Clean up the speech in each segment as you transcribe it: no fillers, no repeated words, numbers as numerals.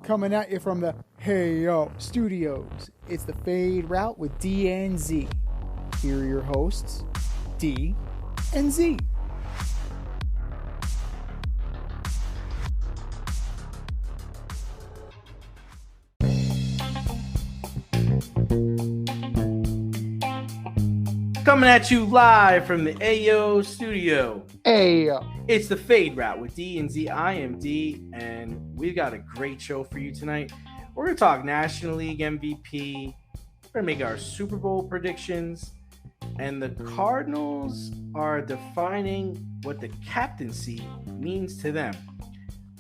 coming at you from the Hey Yo Studios. It's the Fade Route with D and Z. Here are your hosts, D and Z. Coming at you live from the AO studio. Ayo. It's the Fade Route with D and Z. I am D, and we've got a great show for you tonight. We're going to talk National League MVP. We're going to make our Super Bowl predictions. And the Cardinals are defining what the captaincy means to them.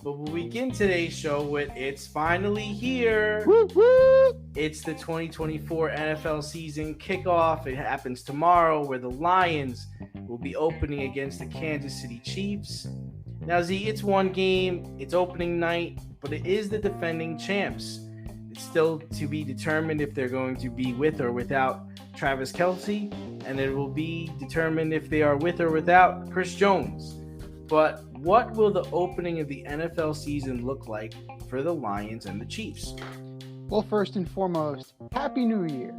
But we'll begin today's show with It's Finally Here. Woo woo. It's the 2024 NFL season kickoff. It happens tomorrow where the Lions will be opening against the Kansas City Chiefs. Now, Z, it's one game. It's opening night, but it is the defending champs. It's still to be determined if they're going to be with or without Travis Kelce, and it will be determined if they are with or without Chris Jones. But what will the opening of the NFL season look like for the Lions and the Chiefs? Well, first and foremost, Happy New Year.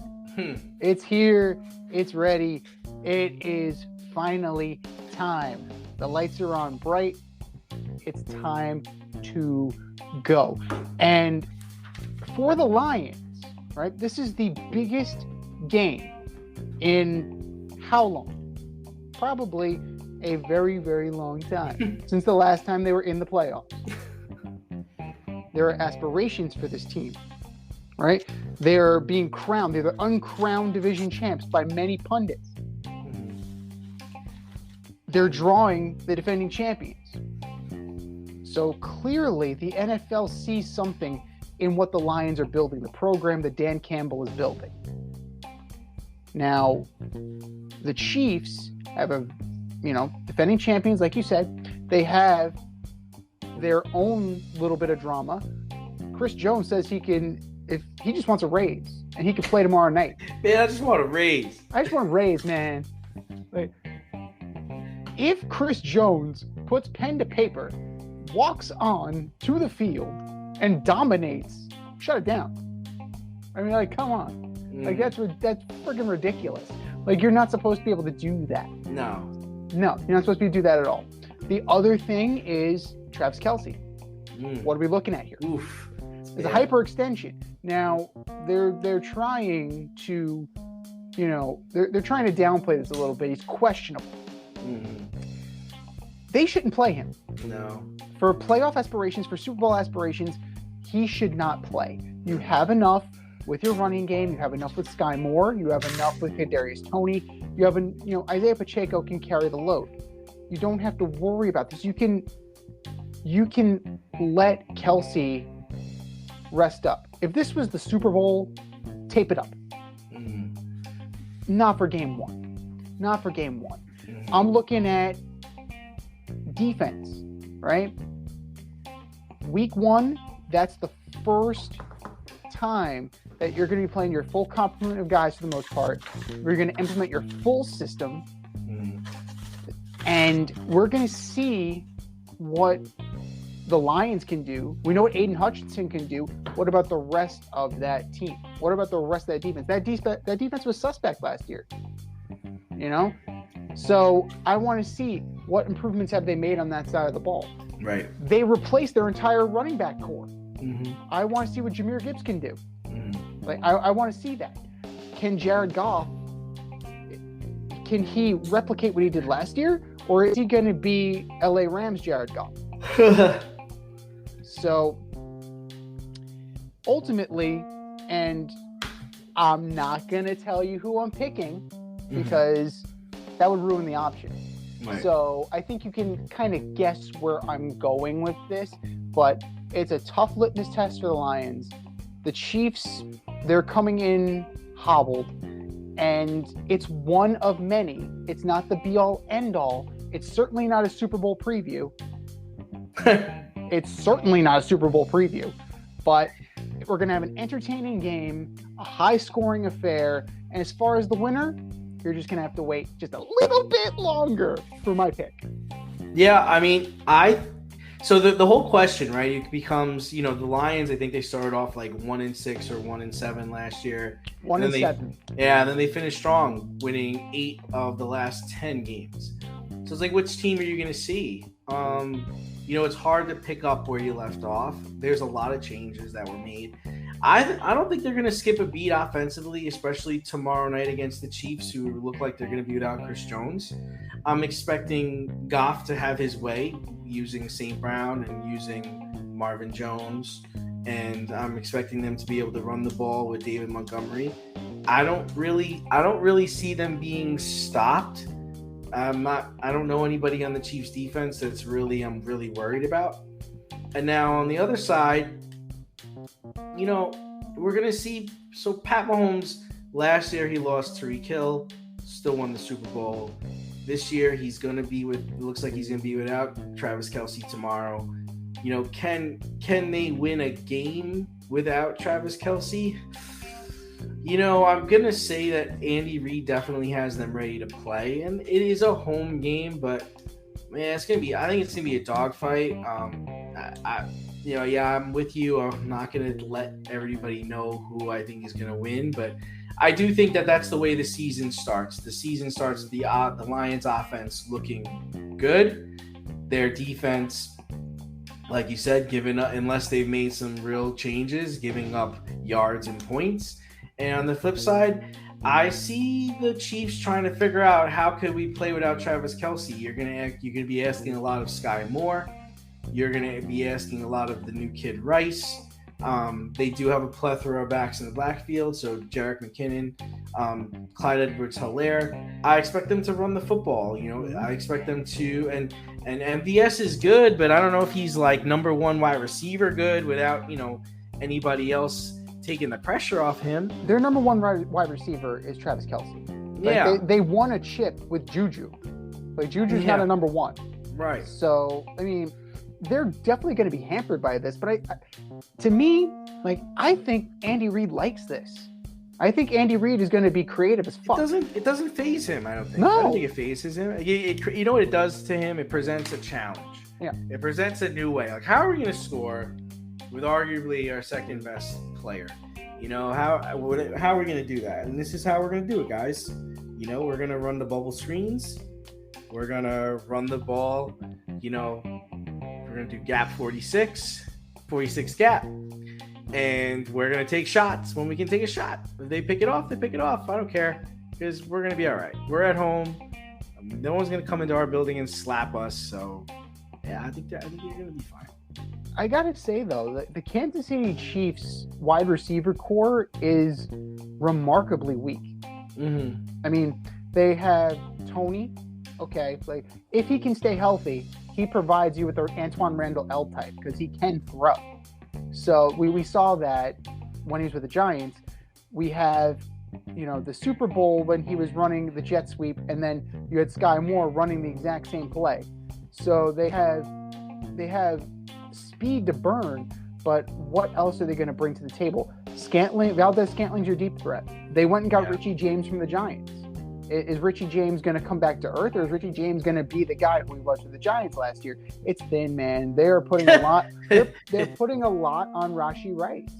It's here. It's ready. It is finally time. The lights are on bright. It's time to go. And for the Lions, right, this is the biggest game in how long? Probably a very, very long time since the last time they were in the playoffs. There are aspirations for this team, right? They're being crowned. They're the uncrowned division champs by many pundits. They're drawing the defending champions. So clearly the NFL sees something in what the Lions are building, the program that Dan Campbell is building. Now, the Chiefs have defending champions, like you said. They have their own little bit of drama. Chris Jones says if he just wants a raise, and he can play tomorrow night. Man, I just want a raise. I just want a raise, man. Like, if Chris Jones puts pen to paper, walks on to the field, and dominates, shut it down. I mean, like, come on. Like, that's freaking ridiculous. Like, you're not supposed to be able to do that. No, you're not supposed to do that at all. The other thing is Travis Kelce. What are we looking at here? Oof. It's a hyperextension. Now, they're trying to, they're trying to downplay this a little bit. He's questionable. They shouldn't play him. No. For playoff aspirations, for Super Bowl aspirations, he should not play. You have enough with your running game. You have enough with Sky Moore. You have enough with Kadarius Toney. You have, Isaiah Pacheco can carry the load. You don't have to worry about this. You can let Kelce rest up. If this was the Super Bowl, tape it up. Not for game one. Not for game one. I'm looking at defense, right? Week one, that's the first time that you're going to be playing your full complement of guys for the most part. We're going to implement your full system. And we're going to see what the Lions can do. We know what Aiden Hutchinson can do. What about the rest of that team? What about the rest of that defense? That defense was suspect last year. So I want to see what improvements have they made on that side of the ball. Right. They replaced their entire running back core. I want to see what Jahmyr Gibbs can do. Like, I want to see that. Can Jared Goff, can he replicate what he did last year? Or is he going to be LA Rams Jared Goff? So, ultimately, and I'm not going to tell you who I'm picking because that would ruin the option. Right. So, I think you can kind of guess where I'm going with this, but it's a tough litmus test for the Lions. The Chiefs, they're coming in hobbled, and it's one of many. It's not the be-all, end-all. It's certainly not a Super Bowl preview. It's certainly not a Super Bowl preview, but we're going to have an entertaining game, a high-scoring affair, and as far as the winner, you're just going to have to wait just a little bit longer for my pick. Yeah, I mean, So the whole question, right? It becomes, the Lions. I think they started off like 1-6 or 1-7 last year. 1-7. Yeah, and then they finished strong, winning 8 of the last 10 games. So it's like, which team are you going to see? It's hard to pick up where you left off. There's a lot of changes that were made. I don't think they're going to skip a beat offensively, especially tomorrow night against the Chiefs, who look like they're going to be without Chris Jones. I'm expecting Goff to have his way using St. Brown and using Marvin Jones, and I'm expecting them to be able to run the ball with David Montgomery. I don't really see them being stopped. I don't know anybody on the Chiefs defense I'm really worried about. And now on the other side, we're going to see. So Pat Mahomes, last year he lost Tyreek Hill, still won the Super Bowl. This year looks like he's going to be without Travis Kelce tomorrow. Can they win a game without Travis Kelce? I'm going to say that Andy Reid definitely has them ready to play, and it is a home game, but man, I think it's going to be a dogfight. I'm with you. I'm not going to let everybody know who I think is going to win, but I do think that that's the way the season starts. The season starts with the Lions offense looking good. Their defense, like you said, unless they've made some real changes, giving up yards and points. And on the flip side, I see the Chiefs trying to figure out how could we play without Travis Kelce. You're gonna be asking a lot of Sky Moore. You're gonna be asking a lot of the new kid Rice. They do have a plethora of backs in the backfield, so Jerick McKinnon, Clyde Edwards-Helaire. I expect them to run the football. I expect them to, and MVS is good, but I don't know if he's like number one wide receiver good without anybody else taking the pressure off him. Their number one wide receiver is Travis Kelce. Yeah, they won a chip with Juju. Like Juju's not a number one, right? So I mean, they're definitely going to be hampered by this. But to me, I think Andy Reid likes this. I think Andy Reid is going to be creative as fuck. It doesn't faze him. I don't think. No. I don't think it phases him. You know what it does to him? It presents a challenge. Yeah. It presents a new way. Like, how are we going to score with arguably our second best player? How are we going to do that? And this is how we're going to do it, guys. We're going to run the bubble screens. We're going to run the ball. We're going to do gap 46 gap. And we're going to take shots when we can take a shot. If they pick it off, they pick it off. I don't care, because we're going to be all right. We're at home. No one's going to come into our building and slap us. So, yeah, I think you're going to be fine. I got to say, though, the Kansas City Chiefs wide receiver core is remarkably weak. Mm-hmm. I mean, they have Tony. Okay, if he can stay healthy, he provides you with the Antoine Randall L type because he can throw. So we saw that when he was with the Giants. We have, the Super Bowl when he was running the jet sweep, and then you had Sky Moore running the exact same play. So they have speed to burn, but what else are they going to bring to the table? Valdez Scantling's your deep threat. They went and got Richie James from the Giants. Is Richie James going to come back to earth, or is Richie James going to be the guy who he was for the Giants last year? It's thin, man. They are putting a lot. they're putting a lot on Rashee Rice.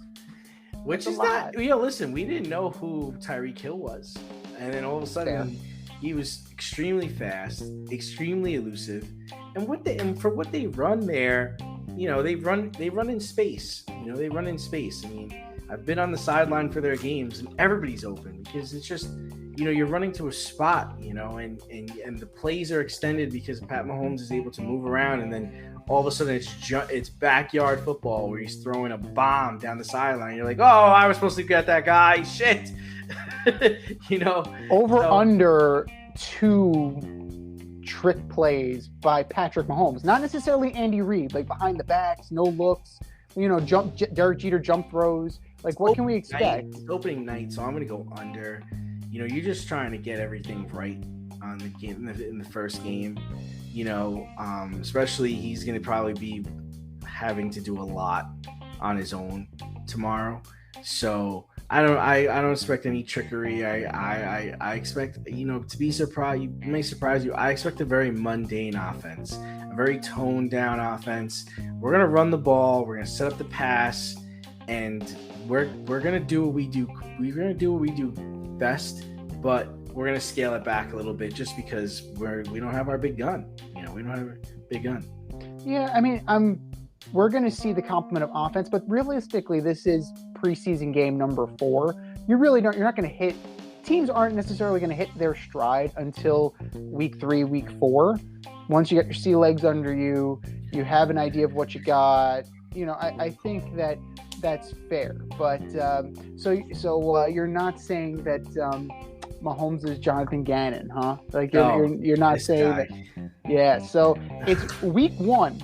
Which is not. Listen, we didn't know who Tyreek Hill was, and then all of a sudden he was extremely fast, extremely elusive, and for what they run there, they run in space. They run in space. I mean, I've been on the sideline for their games, and everybody's open because it's just. You're running to a spot, and the plays are extended because Pat Mahomes is able to move around, and then all of a sudden it's backyard football where he's throwing a bomb down the sideline. You're like, oh, I was supposed to get that guy. Shit. Under 2 trick plays by Patrick Mahomes, not necessarily Andy Reid, behind the backs, no looks, Derek Jeter jump throws. What can we expect? It's opening night, so I'm going to go under. You're just trying to get everything right on the game in the first game. Especially he's going to probably be having to do a lot on his own tomorrow. So I don't expect any trickery. I expect to be surprised. It may surprise you. I expect a very mundane offense, a very toned down offense. We're gonna run the ball. We're gonna set up the pass, and we're gonna do what we do. We're gonna do what we do best, but we're gonna scale it back a little bit just because we don't have our big gun. We don't have a big gun. Yeah, I mean, we're gonna see the complement of offense, but realistically, this is preseason game number 4. You're not gonna hit. Teams aren't necessarily going to hit their stride until week 3, week 4. Once you get your sea legs under you, you have an idea of what you got. I think that's fair. But so you're not saying that Mahomes is Jonathan Gannon, huh? Like you're not saying that. Yeah. So it's week 1.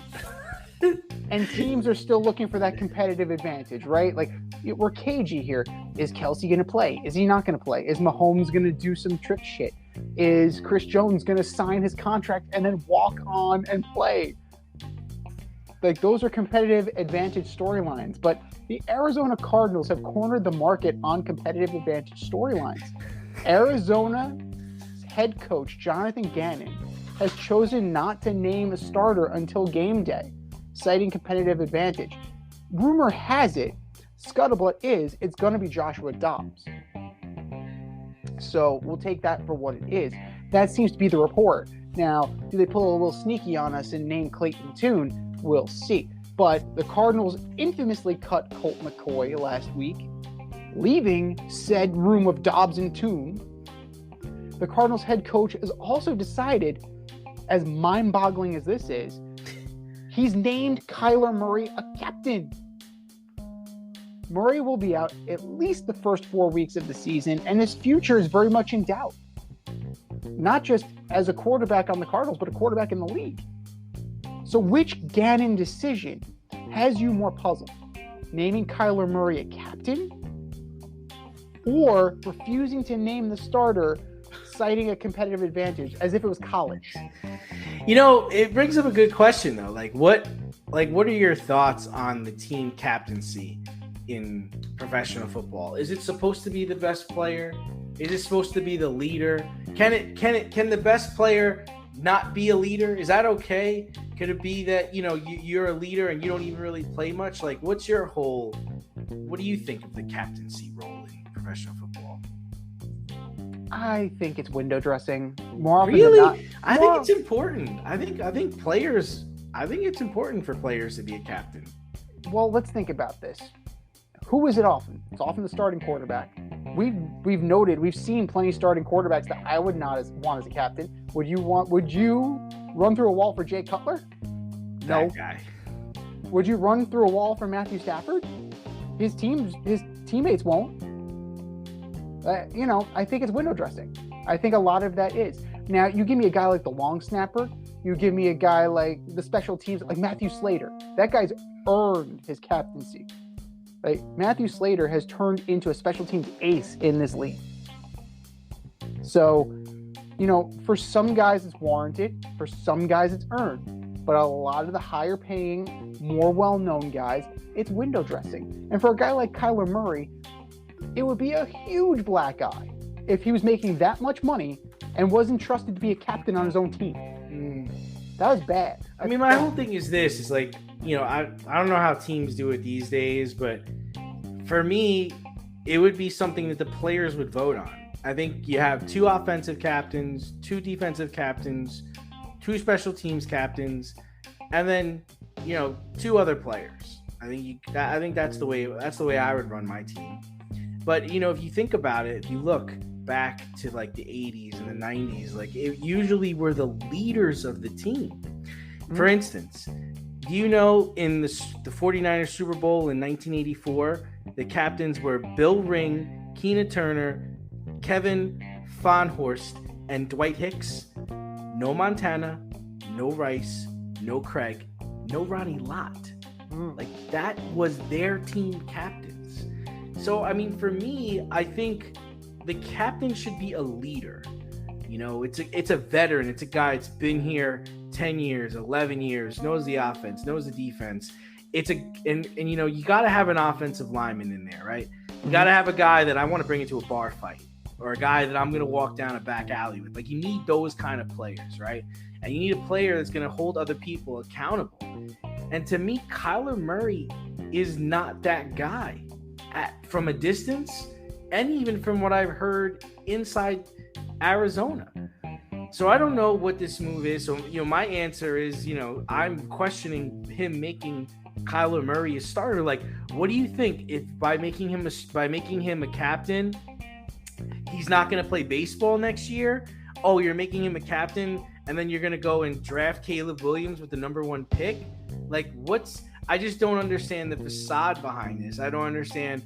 And teams are still looking for that competitive advantage, right? Like, we're cagey here. Is Kelsey going to play? Is he not going to play? Is Mahomes going to do some trick shit? Is Chris Jones going to sign his contract and then walk on and play? Like, those are competitive advantage storylines. But the Arizona Cardinals have cornered the market on competitive advantage storylines. Arizona's head coach, Jonathan Gannon, has chosen not to name a starter until game day, citing competitive advantage. Rumor has it, scuttlebutt is, it's going to be Joshua Dobbs. So we'll take that for what it is. That seems to be the report. Now, do they pull a little sneaky on us and name Clayton Tune? We'll see. But the Cardinals infamously cut Colt McCoy last week, leaving said room of Dobbs and Tune. The Cardinals head coach has also decided, as mind-boggling as this is, he's named Kyler Murray a captain. Murray will be out at least the first 4 weeks of the season, and his future is very much in doubt. Not just as a quarterback on the Cardinals, but a quarterback in the league. So which Gannon decision has you more puzzled? Naming Kyler Murray a captain? Or refusing to name the starter, citing a competitive advantage as if it was college? It brings up a good question though. What are your thoughts on the team captaincy in professional football? Is it supposed to be the best player? Is it supposed to be the leader? Can the best player not be a leader? Is that okay? Could it be that, you're a leader and you don't even really play much? What do you think of the captaincy role in professional football? I think it's window dressing. More often really? than not. I think it's important. I think it's important for players to be a captain. Well, let's think about this. Who is it often? It's often the starting quarterback. We've seen plenty of starting quarterbacks that I would not want as a captain. Would you run through a wall for Jay Cutler? No. That guy. Would you run through a wall for Matthew Stafford? His teammates won't. I think it's window dressing. I think a lot of that is. Now, you give me a guy like the long snapper. You give me a guy like the special teams, like Matthew Slater. That guy's earned his captaincy. Like, Matthew Slater has turned into a special teams ace in this league. So, for some guys it's warranted. For some guys it's earned. But a lot of the higher paying, more well-known guys, it's window dressing. And for a guy like Kyler Murray, it would be a huge black eye if he was making that much money and wasn't trusted to be a captain on his own team. That was bad. I mean, my whole thing is this. It's like, I don't know how teams do it these days, but for me, it would be something that the players would vote on. I think you have 2 offensive captains, 2 defensive captains, 2 special teams captains, and then, 2 other players. I think that's the way I would run my team. But, if you think about it, if you look back to the 80s and the 90s, it usually were the leaders of the team. For instance, do you know in the 49ers Super Bowl in 1984, the captains were Bill Ring, Keena Turner, Kevin Fonhorst, and Dwight Hicks? No Montana, no Rice, no Craig, no Ronnie Lott. That was their team captains. So, I mean, for me, I think the captain should be a leader. It's a veteran. It's a guy that's been here 10 years, 11 years, knows the offense, knows the defense. And you got to have an offensive lineman in there, right? You got to have a guy that I want to bring into a bar fight, or a guy that I'm going to walk down a back alley with. You need those kind of players, right? and you need a player that's going to hold other people accountable. And to me, Kyler Murray is not that guy from a distance, and even from what I've heard inside Arizona. So I don't know what this move is. So, my answer is, I'm questioning him making Kyler Murray a starter. Like, what do you think if by making him a captain, he's not going to play baseball next year? Oh, you're making him a captain, and then you're going to go and draft Caleb Williams with the number 1 pick? Like, I just don't understand the facade behind this. I don't understand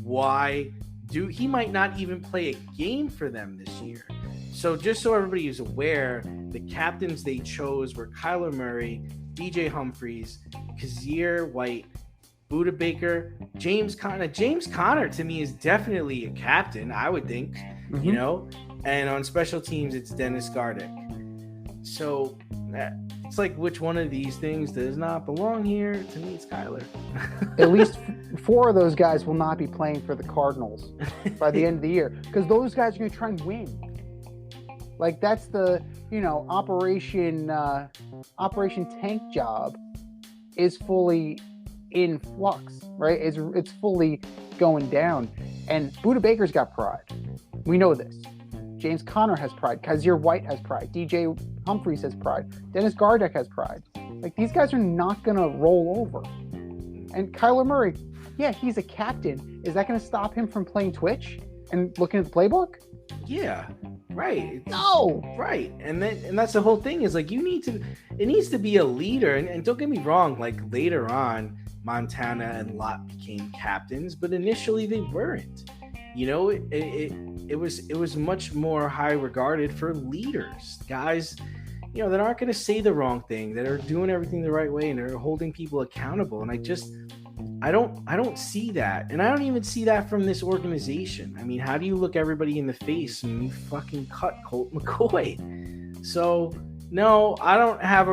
why he might not even play a game for them this year. So just so everybody is aware, the captains they chose were Kyler Murray, DJ Humphries, Kazir White, Budda Baker, James Conner. James Conner to me is definitely a captain, I would think, and on special teams, it's Dennis Gardeck. So it's like, which one of these things does not belong here? To me, it's Kyler. At least 4 of those guys will not be playing for the Cardinals by the end of the year, because those guys are going to try and win. Like, that's the, Operation Tank job is fully in flux, right? It's fully going down. And Budda Baker's got pride. We know this. James Conner has pride. Kazir White has pride. DJ Humphries has pride. Dennis Gardeck has pride. Like, these guys are not going to roll over. And Kyler Murray, yeah, he's a captain. Is that going to stop him from playing Twitch and looking at the playbook? Yeah, right. No, right. And that's the whole thing, is like, it needs to be a leader. And don't get me wrong, like, later on, Montana and Lott became captains, but initially they weren't. It was much more high regarded for leaders, guys, that aren't going to say the wrong thing, that are doing everything the right way, and are holding people accountable. And I don't see that. And I don't even see that from this organization. I mean, how do you look everybody in the face and you fucking cut Colt McCoy? So, no, I don't have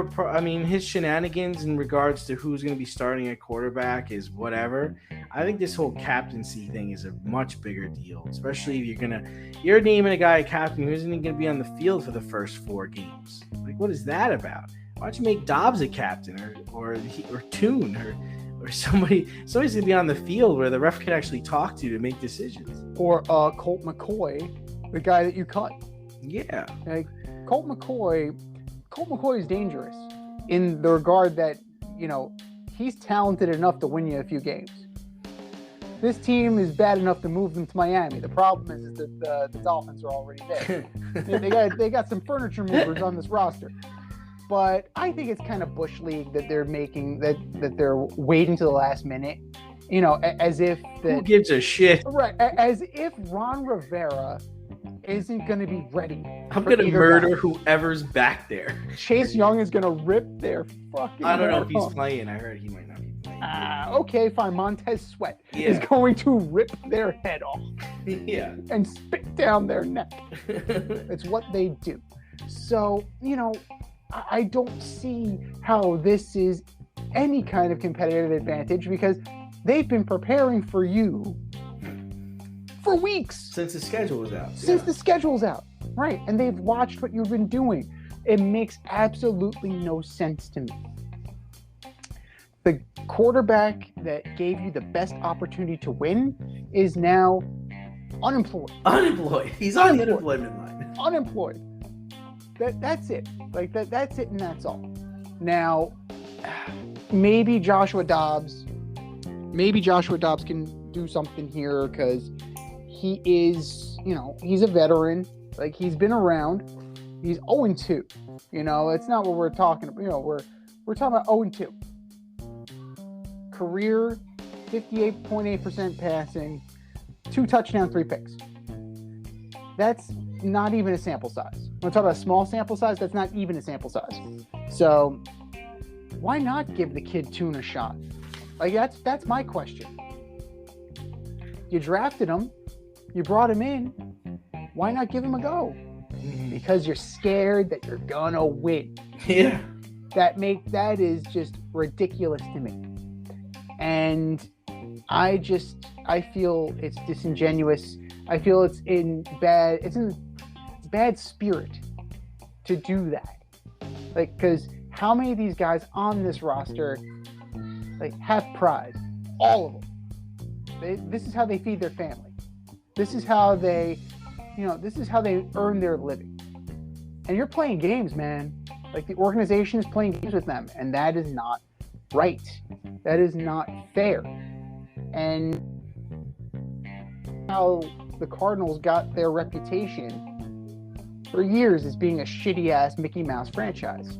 his shenanigans in regards to who's going to be starting at quarterback is whatever. I think this whole captaincy thing is a much bigger deal, especially if you're naming a guy a captain who isn't even going to be on the field for the first 4 games. Like, what is that about? Why don't you make Dobbs a captain or Toon or somebody's going to be on the field where the ref can actually talk to make decisions? Or Colt McCoy, the guy that you cut. Yeah. Like, Colt McCoy is dangerous in the regard that, he's talented enough to win you a few games. This team is bad enough to move them to Miami. The problem is that the Dolphins are already there. they got some furniture movers on this roster. But I think it's kind of Bush League that they're making, that they're waiting to the last minute, as if who gives a shit? Right, as if Ron Rivera isn't going to be ready. I'm going to murder whoever's back there. Chase Young is going to rip their fucking I don't know if he's playing. I heard he might not be playing. Okay, fine. Montez Sweat is going to rip their head off. Yeah. And spit down their neck. It's what they do. So, I don't see how this is any kind of competitive advantage, because they've been preparing for you for weeks. Since the schedule was out. The schedule's out. Right. And they've watched what you've been doing. It makes absolutely no sense to me. The quarterback that gave you the best opportunity to win is now unemployed. He's on the unemployment line. Unemployed. That's it. Like that's it, and that's all. Now, maybe Joshua Dobbs can do something here, because he is, he's a veteran. Like, he's been around. He's 0-2. It's not what we're talking about. We're talking about 0-2. Career 58.8% passing, 2 touchdowns, 3 picks. That's not even a sample size. When we talk about a small sample size, that's not even a sample size. So why not give the kid Toon a shot? Like, that's my question. You drafted him, you brought him in, why not give him a go? Because you're scared that you're gonna win. Yeah. That is just ridiculous to me. And I feel it's disingenuous. I feel it's in bad spirit to do that. Like, because how many of these guys on this roster, like, have pride? All of them. This is how they feed their family. This is how they, this is how they earn their living. And you're playing games, man. Like, the organization is playing games with them, and that is not right. That is not fair. And how the Cardinals got their reputation for years as being a shitty-ass Mickey Mouse franchise.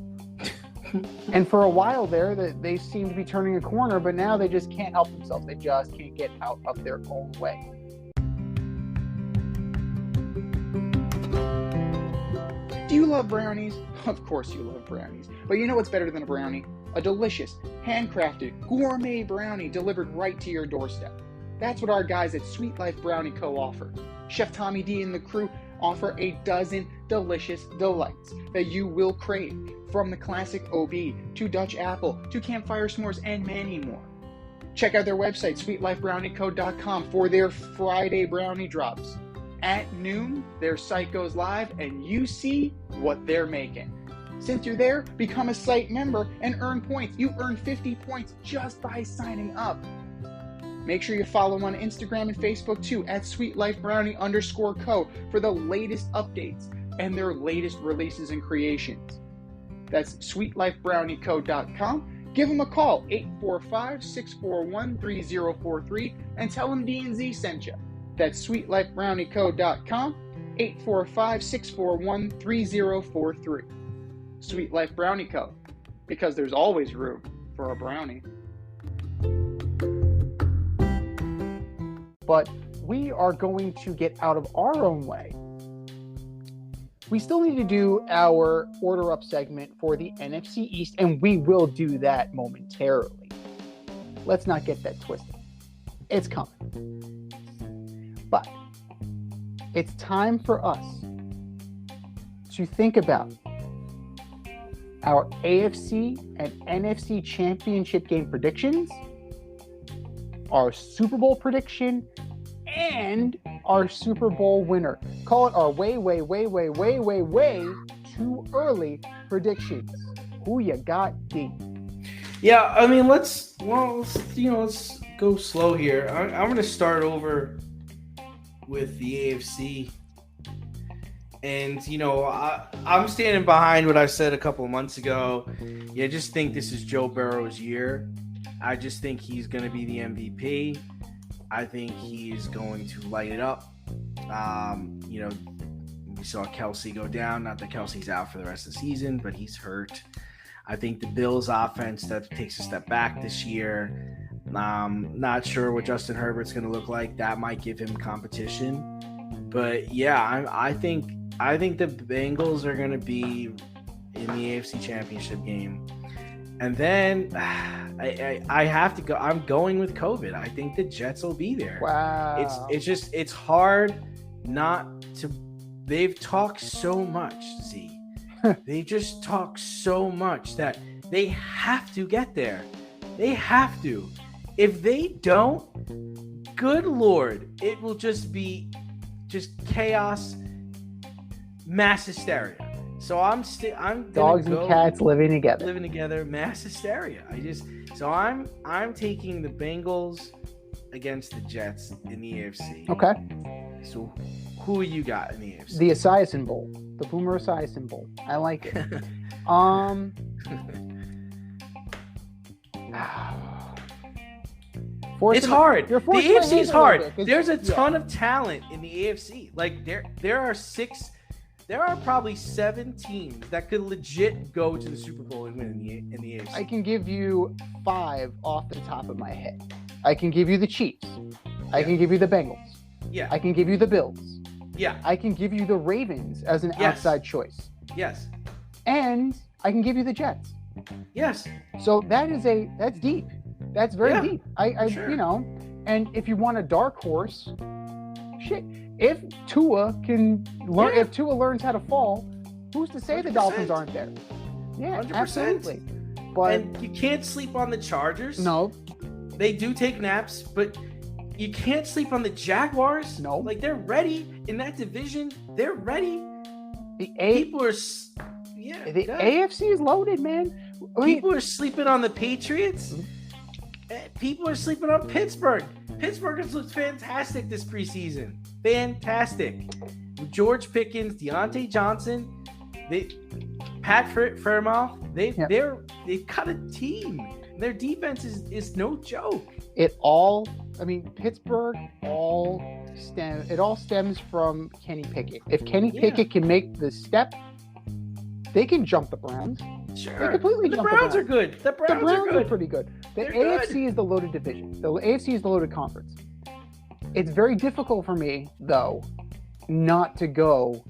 And for a while there, they seem to be turning a corner, but now they just can't help themselves. They just can't get out of their own way. Do you love brownies? Of course you love brownies. But you know what's better than a brownie? A delicious, handcrafted, gourmet brownie delivered right to your doorstep. That's what our guys at Sweet Life Brownie Co. offer. Chef Tommy D and the crew offer a dozen delicious delights that you will crave, from the classic OB to Dutch apple to campfire s'mores and many more. Check out their website, sweetlifebrownieco.com, for their Friday brownie drops. At noon, their site goes live and you see what they're making. Since you're there, become a site member and earn points. You earn 50 points just by signing up. Make sure you follow them on Instagram and Facebook too, at sweetlifebrownie_co, for the latest updates and their latest releases and creations. That's sweetlifebrownieco.com. Give them a call, 845-641-3043, and tell them D&Z sent you. That's sweetlifebrownieco.com, 845-641-3043. Sweet Life Brownie Co., because there's always room for a brownie. But we are going to get out of our own way. We still need to do our order up segment for the NFC East, and we will do that momentarily. Let's not get that twisted. It's coming. But it's time for us to think about our AFC and NFC championship game predictions, our Super Bowl prediction, and our Super Bowl winner. Call it our way too early predictions. Who you got, D? Yeah, I mean, let's go slow here. I'm going to start over with the AFC. And, I'm standing behind what I said a couple of months ago. I just think this is Joe Burrow's year. I just think he's going to be the MVP. I think he's going to light it up. We saw Kelsey go down. Not that Kelsey's out for the rest of the season, but he's hurt. I think the Bills' offense that takes a step back this year. Not sure what Justin Herbert's going to look like. That might give him competition. But, yeah, I think the Bengals are going to be in the AFC Championship game. And then I have to go. I'm going with COVID. I think the Jets will be there. Wow. It's hard not to. They've talked so much, Z. They just talk so much that they have to get there. They have to. If they don't, good Lord, it will just be chaos, mass hysteria. So I'm dogs and cats living together, mass hysteria. I'm taking the Bengals against the Jets in the AFC. Okay. So who you got in the AFC? The Esiason Bowl, the Boomer Esiason Bowl. I like it. It's hard. The AFC is hard. There's a ton of talent in the AFC. Like there are probably 7 teams that could legit go to the Super Bowl and win in the AFC. I can give you 5 off the top of my head. I can give you the Chiefs. I can give you the Bengals. Yeah. I can give you the Bills. Yeah. I can give you the Ravens as an outside choice. Yes. And I can give you the Jets. Yes. So that's deep. That's very deep. Sure. And if you want a dark horse, shit. If Tua if Tua learns how to fall, who's to say 100%. The Dolphins aren't there? Yeah, 100%. Absolutely. And you can't sleep on the Chargers. No. They do take naps, but you can't sleep on the Jaguars. No. Like, they're ready in that division. They're ready. The Yeah. The AFC is loaded, man. People are sleeping on the Patriots. People are sleeping on Pittsburgh. Pittsburgh has looked fantastic this preseason. Fantastic. George Pickens, Deontay Johnson, Pat Fairmouth, they've got a team. Their defense is no joke. Pittsburgh it all stems from Kenny Pickett. If Kenny Pickett can make the step, they can jump the Browns. Sure. They completely the jump Browns the are good. The Browns are pretty good. The AFC is the loaded division. The AFC is the loaded conference. It's very difficult for me, though, not to go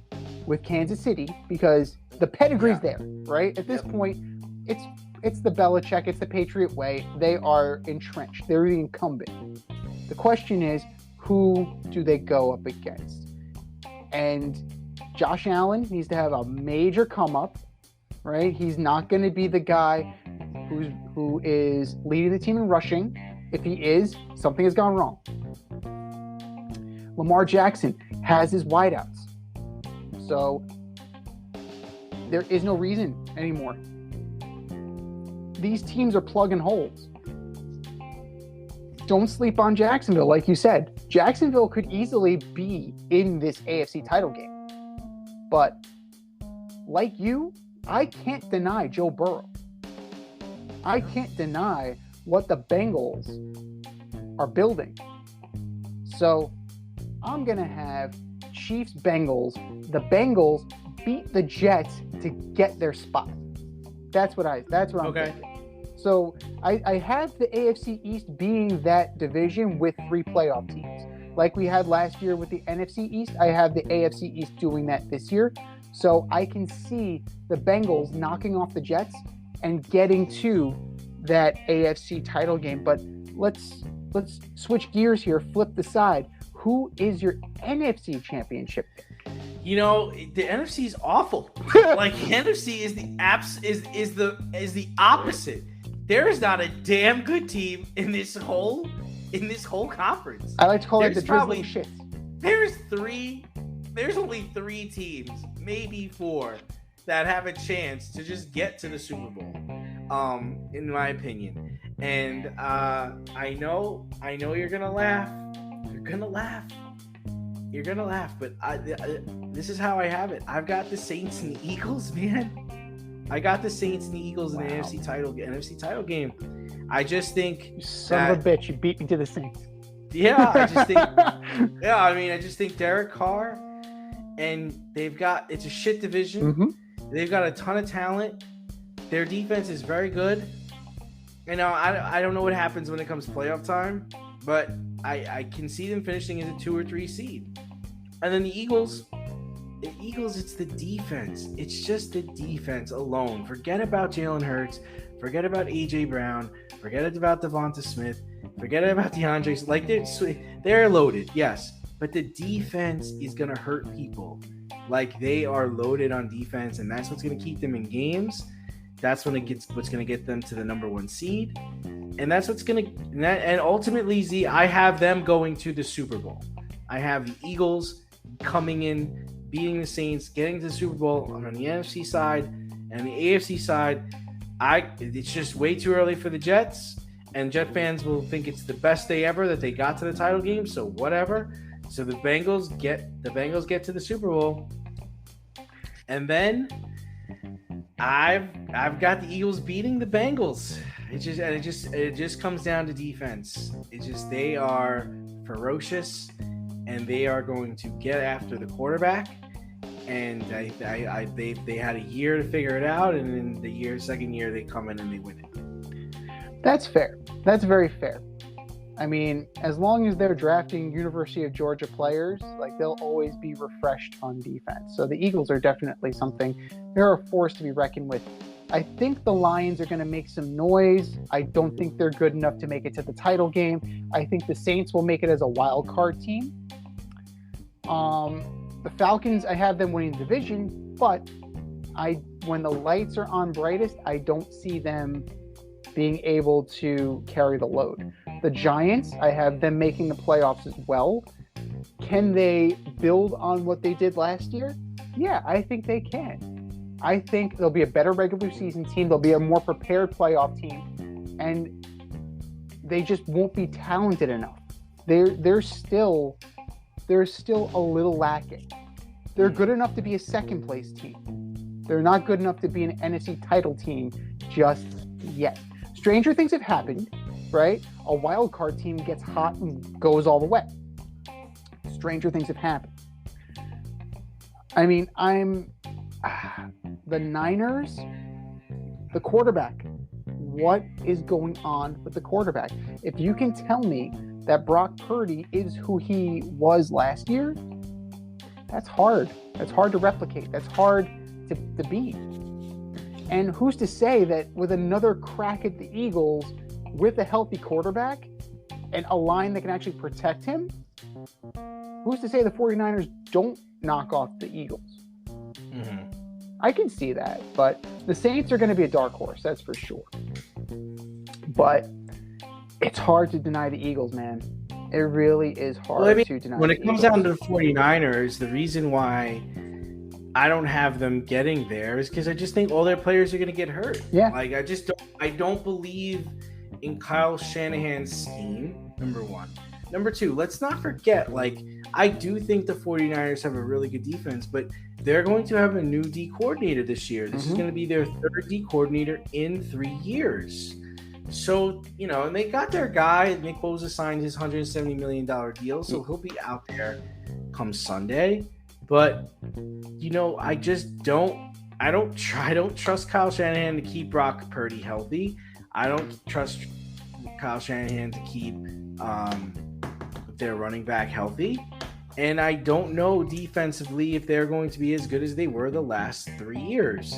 with Kansas City because the pedigree's there, right? At this point, it's the Belichick, it's the Patriot way. They are entrenched. They're the incumbent. The question is, who do they go up against? And Josh Allen needs to have a major come up, right? He's not going to be the guy who is leading the team in rushing. If he is, something has gone wrong. Lamar Jackson has his wideouts. So there is no reason anymore. These teams are plugging holes. Don't sleep on Jacksonville, like you said. Jacksonville could easily be in this AFC title game. But like you, I can't deny Joe Burrow. I can't deny what the Bengals are building. So I'm going to have Chiefs-Bengals. The Bengals beat the Jets to get their spot. That's what I'm thinking. So I have the AFC East being that division with 3 playoff teams. Like we had last year with the NFC East, I have the AFC East doing that this year. So I can see the Bengals knocking off the Jets and getting to that AFC title game. But let's switch gears here, flip the side. Who is your NFC championship pick? The NFC is awful. Like the NFC is the opposite. There is not a damn good team in this whole conference. I like to call it the drizzling shit. There's only 3 teams, maybe 4, that have a chance to just get to the Super Bowl. In my opinion. And I know you're gonna laugh. You're gonna laugh, but this is how I have it. I've got the Saints and the Eagles, man. I got the Saints and the Eagles in the NFC title game. I just think you son of a bitch, you beat me to the Saints. Yeah, I just think Derek Carr, and it's a shit division. Mm-hmm. They've got a ton of talent. Their defense is very good. I don't know what happens when it comes to playoff time, but I can see them finishing as a 2 or 3 seed. And then the Eagles, it's the defense. It's just the defense alone. Forget about Jalen Hurts. Forget about A.J. Brown. Forget about Devonta Smith. Forget about DeAndre. Like, they're loaded, yes. But the defense is going to hurt people. Like, they are loaded on defense, and that's what's going to keep them in games. That's what's going to get them to the number 1 seed. And that's what's going to – and ultimately, Z, I have them going to the Super Bowl. I have the Eagles coming in, beating the Saints, getting to the Super Bowl on the NFC side. And the AFC side, it's just way too early for the Jets. And Jet fans will think it's the best day ever that they got to the title game, so whatever. So the Bengals get to the Super Bowl. And then I've got the Eagles beating the Bengals. It just comes down to defense. They are ferocious, and they are going to get after the quarterback. And they had a year to figure it out, and in the second year they come in and they win it. That's fair. That's very fair. I mean, as long as they're drafting University of Georgia players, like, they'll always be refreshed on defense. So the Eagles are definitely something. They're a force to be reckoned with. I think the Lions are going to make some noise. I don't think they're good enough to make it to the title game. I think the Saints will make it as a wild card team. The Falcons, I have them winning the division, but when the lights are on brightest, I don't see them being able to carry the load. The Giants, I have them making the playoffs as well. Can they build on what they did last year? Yeah, I think they can. I think they'll be a better regular season team. They'll be a more prepared playoff team, and they just won't be talented enough. They're still a little lacking. They're good enough to be a second place team. They're not good enough to be an NFC title team just yet. Stranger things have happened, right? A wild card team gets hot and goes all the way. Stranger things have happened. I mean, the Niners, the quarterback. What is going on with the quarterback? If you can tell me that Brock Purdy is who he was last year, that's hard. That's hard to replicate. That's hard to beat. And who's to say that with another crack at the Eagles, with a healthy quarterback and a line that can actually protect him, who's to say the 49ers don't knock off the Eagles? Mm-hmm. I can see that, but the Saints are going to be a dark horse, that's for sure. But it's hard to deny the Eagles, man. It really is hard to deny. When it comes down to the 49ers, the reason why I don't have them getting there is because I just think all their players are going to get hurt. Yeah. Like, I don't believe in Kyle Shanahan's scheme, number one. Number two, let's not forget, like, I do think the 49ers have a really good defense, but they're going to have a new D coordinator this year. This is going to be their third D coordinator in 3 years. So, and they got their guy. Nick Bosa signed his $170 million deal, so he'll be out there come Sunday. But, I don't trust Kyle Shanahan to keep Brock Purdy healthy. I don't trust Kyle Shanahan to keep their running back healthy. And I don't know defensively if they're going to be as good as they were the last 3 years.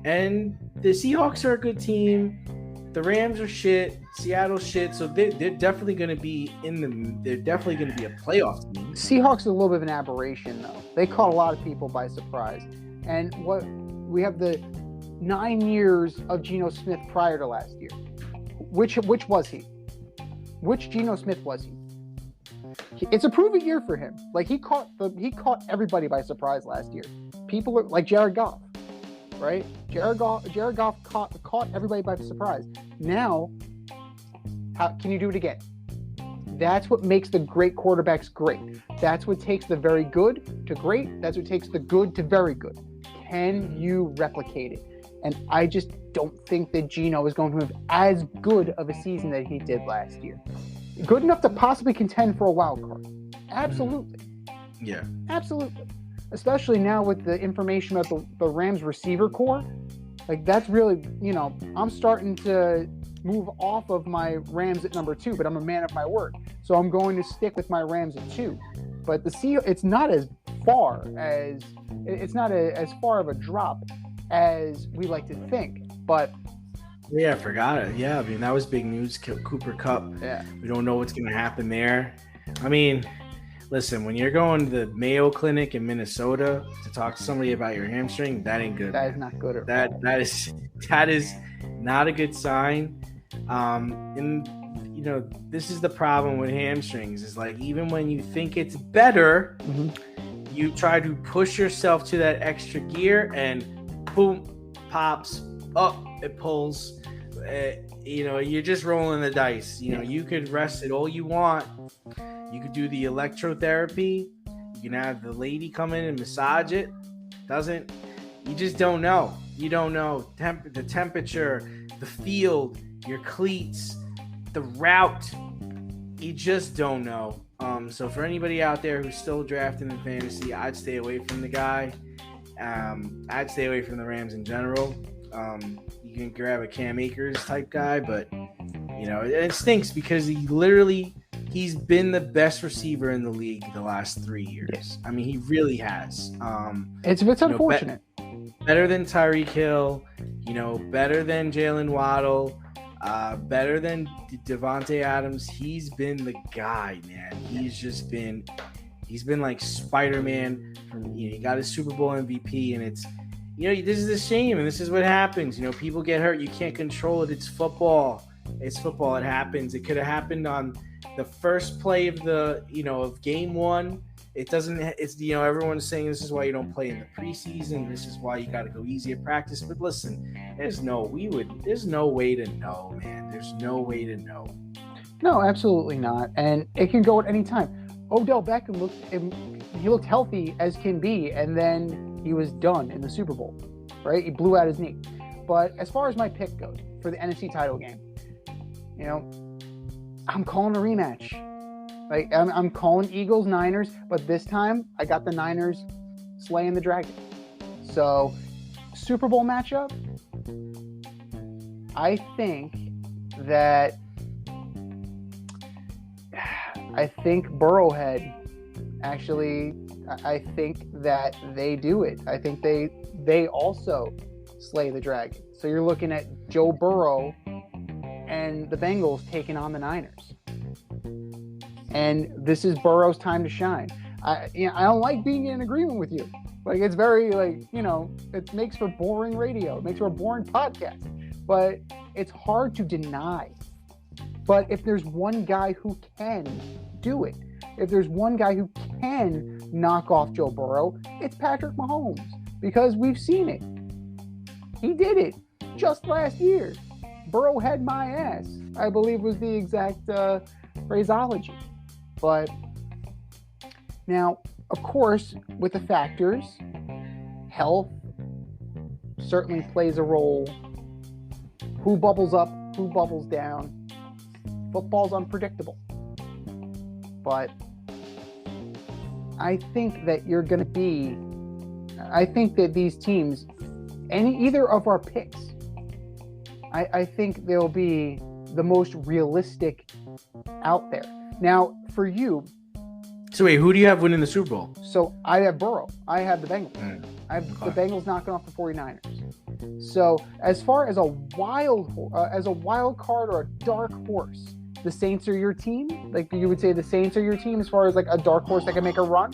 And the Seahawks are a good team. The Rams are shit. Seattle's shit. So they're definitely going to be they're definitely going to be a playoff team. Seahawks are a little bit of an aberration, though. They caught a lot of people by surprise. And we have the 9 years of Geno Smith prior to last year. Which was he? Which Geno Smith was he? It's a proven year for him. Like, he caught everybody by surprise last year. People are like Jared Goff, right? Jared Goff caught everybody by surprise. Now, how can you do it again? That's what makes the great quarterbacks great. That's what takes the very good to great. That's what takes the good to very good. Can you replicate it? And I just don't think that Geno is going to have as good of a season that he did last year. Good enough to possibly contend for a wild card. Absolutely. Yeah. Absolutely. Especially now with the information about the Rams receiver core. Like, that's really, I'm starting to move off of my Rams at number 2, but I'm a man of my word. So I'm going to stick with my Rams at 2. But it's not as far of a drop as we like to think. But yeah, I forgot it. Yeah, I mean, that was big news. Cooper Kupp. Yeah. We don't know what's going to happen there. I mean, listen, when you're going to the Mayo Clinic in Minnesota to talk to somebody about your hamstring, that ain't good. That is not good at all. That is not a good sign. And this is the problem with hamstrings. Is like, even when you think it's better, you try to push yourself to that extra gear, and boom, pops up. It pulls. You're just rolling the dice. You could rest it all you want. You could do the electrotherapy. You can have the lady come in and massage it. You just don't know. You don't know the temperature, the field, your cleats, the route. You just don't know. So for anybody out there who's still drafting in fantasy, I'd stay away from the guy. I'd stay away from the Rams in general. You can grab a Cam Akers type guy, but it stinks because he's been the best receiver in the league the last 3 years. Yes. I mean, he really has. It's unfortunate. Better than Tyreek Hill, better than Jalen Waddle, better than Devontae Adams. He's been the guy, man. He's been like Spider-Man. He got his Super Bowl MVP, and it's, this is a shame, and this is what happens. People get hurt. You can't control it. It's football. It happens. It could have happened on the first play of of game 1. It doesn't. It's everyone's saying this is why you don't play in the preseason. This is why you got to go easy at practice. But listen, there's no way to know, man. There's no way to know. No, absolutely not. And it can go at any time. Odell Beckham looked healthy as can be, and then he was done in the Super Bowl, right? He blew out his knee. But as far as my pick goes for the NFC title game, I'm calling a rematch. Like I'm calling Eagles Niners, but this time I got the Niners slaying the dragon. So Super Bowl matchup, I think Burrowhead actually, I think that they do it. I think they also slay the dragon. So you're looking at Joe Burrow and the Bengals taking on the Niners. And this is Burrow's time to shine. I don't like being in agreement with you. Like, it's very, it makes for boring radio. It makes for a boring podcast. But it's hard to deny. But if there's one guy who can do it, if there's one guy who can knock off Joe Burrow, it's Patrick Mahomes. Because we've seen it. He did it just last year. Burrow had my ass, I believe was the exact phraseology. But now, of course, with the factors, health certainly plays a role. Who bubbles up, who bubbles down. Football's unpredictable. But I think that I think that these teams, either of our picks, I think they'll be the most realistic out there. Now, for you... So wait, who do you have winning the Super Bowl? So I have Burrow. I have the Bengals. I have the Bengals knocking off the 49ers. So as far as a wild card or a dark horse, the Saints are your team? Like, you would say the Saints are your team as far as like a dark horse that can make a run?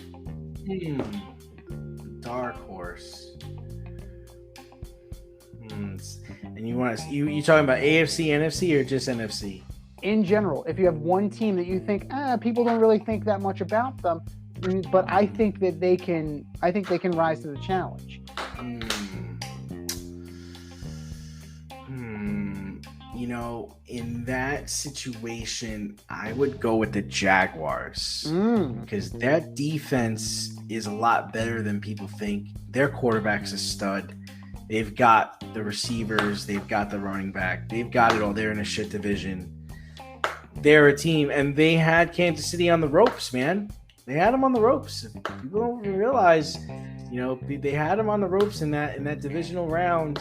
Dark horse. And you talking about AFC, NFC, or just NFC? In general, if you have one team that you think people don't really think that much about them, but I think that they can rise to the challenge. In that situation, I would go with the Jaguars because that defense is a lot better than people think. Their quarterback's a stud. They've got the receivers. They've got the running back. They've got it all. They're in a shit division. They're a team, and they had Kansas City on the ropes, man. They had them on the ropes. People don't realize, they had them on the ropes in that divisional round.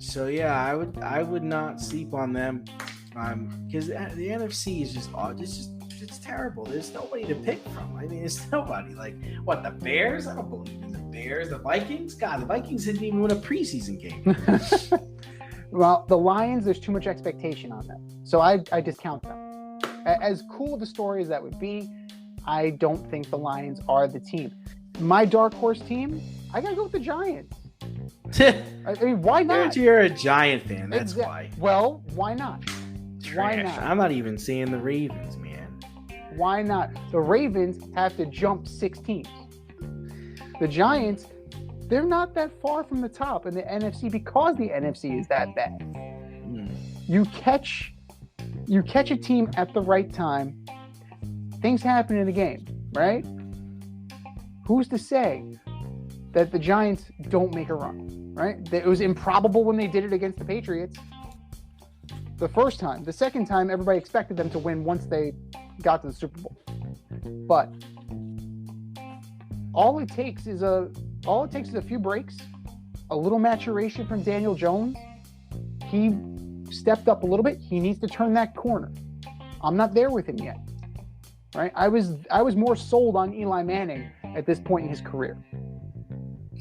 So yeah, I would not sleep on them, because the NFC is it's terrible. There's nobody to pick from. I mean, there's nobody. Like, what, the Bears? I don't believe in the Bears. The Vikings? God, the Vikings didn't even win a preseason game. Well, the Lions, there's too much expectation on them. So I discount them. As cool of a story as that would be, I don't think the Lions are the team. My dark horse team, I got to go with the Giants. I mean, why not? You're a Giant fan, that's why. Well, why not? Trash. Why not? I'm not even seeing the Ravens, man. Why not? The Ravens have to jump 6 teams. The Giants, they're not that far from the top in the NFC because the NFC is that bad. You catch a team at the right time, things happen in the game, right? Who's to say that the Giants don't make a run, right? It was improbable when they did it against the Patriots the first time. The second time, everybody expected them to win once they got to the Super Bowl. But all it takes is a few breaks, a little maturation from Daniel Jones. He stepped up a little bit. He needs to turn that corner. I'm not there with him yet, right? I was more sold on Eli Manning at this point in his career.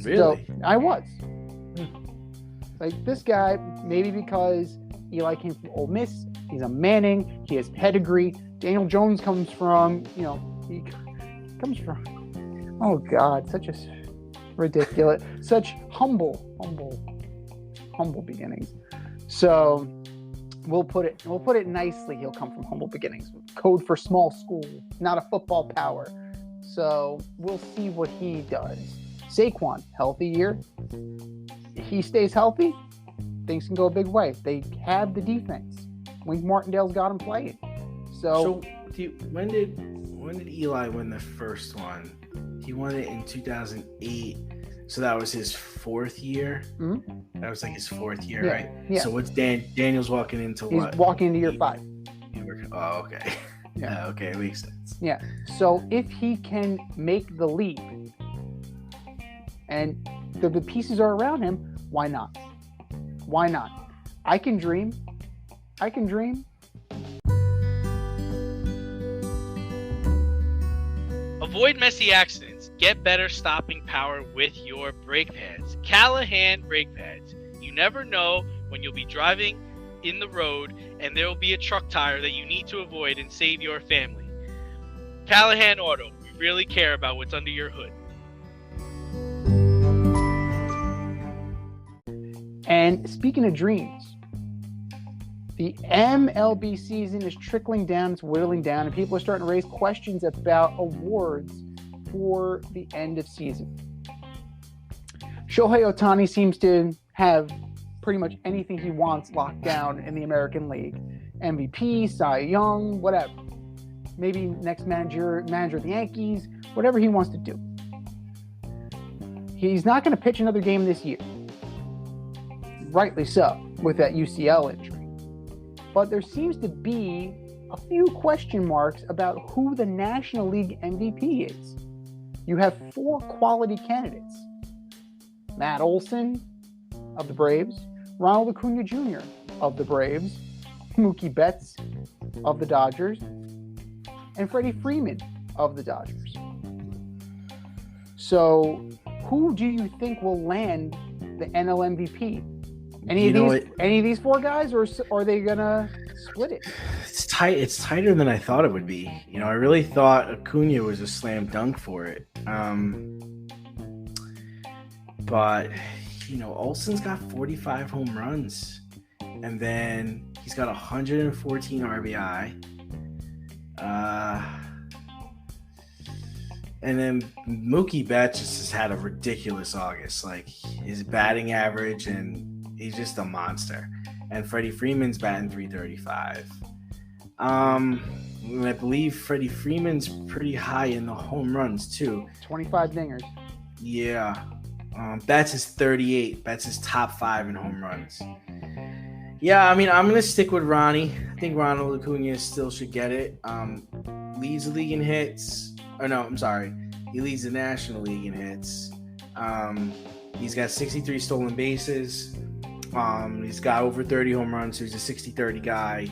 Really? So I was. Like, this guy, maybe because Eli came from Ole Miss, he's a Manning, he has pedigree. Daniel Jones comes from, oh God, such a ridiculous, such humble beginnings. So we'll put it nicely. He'll come from humble beginnings. Code for small school, not a football power. So we'll see what he does. Saquon, healthy year. He stays healthy, things can go a big way. They have the defense. Wink Martindale's got him playing. So when did Eli win the first one? He won it in 2008. So that was his fourth year. Mm-hmm. That was like his fourth year, right? Yeah. So what's Daniel's walking into what? He's walking into year 5. Oh, okay. Yeah. Okay, it makes sense. Yeah. So if he can make the leap and the pieces are around him, why not? Why not? I can dream. Avoid messy accidents. Get better stopping power with your brake pads. Callahan brake pads. You never know when you'll be driving in the road and there will be a truck tire that you need to avoid and save your family. Callahan Auto. We really care about what's under your hood. And speaking of dreams, the MLB season is trickling down, it's whittling down, and people are starting to raise questions about awards for the end of season. Shohei Ohtani seems to have pretty much anything he wants locked down in the American League. MVP, Cy Young, whatever. Maybe next manager of the Yankees, whatever he wants to do. He's not going to pitch another game this year. Rightly so, with that UCL injury. But there seems to be a few question marks about who the National League MVP is. You have 4 quality candidates. Matt Olson of the Braves, Ronald Acuna Jr. of the Braves, Mookie Betts of the Dodgers, and Freddie Freeman of the Dodgers. So, who do you think will land the NL MVP? Any of these 4 guys, or are they gonna split it? It's tight. It's tighter than I thought it would be. I really thought Acuna was a slam dunk for it. But Olson's got 45 home runs, and then he's got 114 RBI. And then Mookie Betts just has had a ridiculous August. Like, his batting average, and he's just a monster. And Freddie Freeman's batting .335. I believe Freddie Freeman's pretty high in the home runs too. 25 dingers. Yeah. Betts is 38. Betts is top 5 in home runs. Yeah, I mean, I'm going to stick with Ronnie. I think Ronald Acuna still should get it. Leads the league in hits. He leads the National League in hits. He's got 63 stolen bases. He's got over 30 home runs, so he's a 60-30 guy.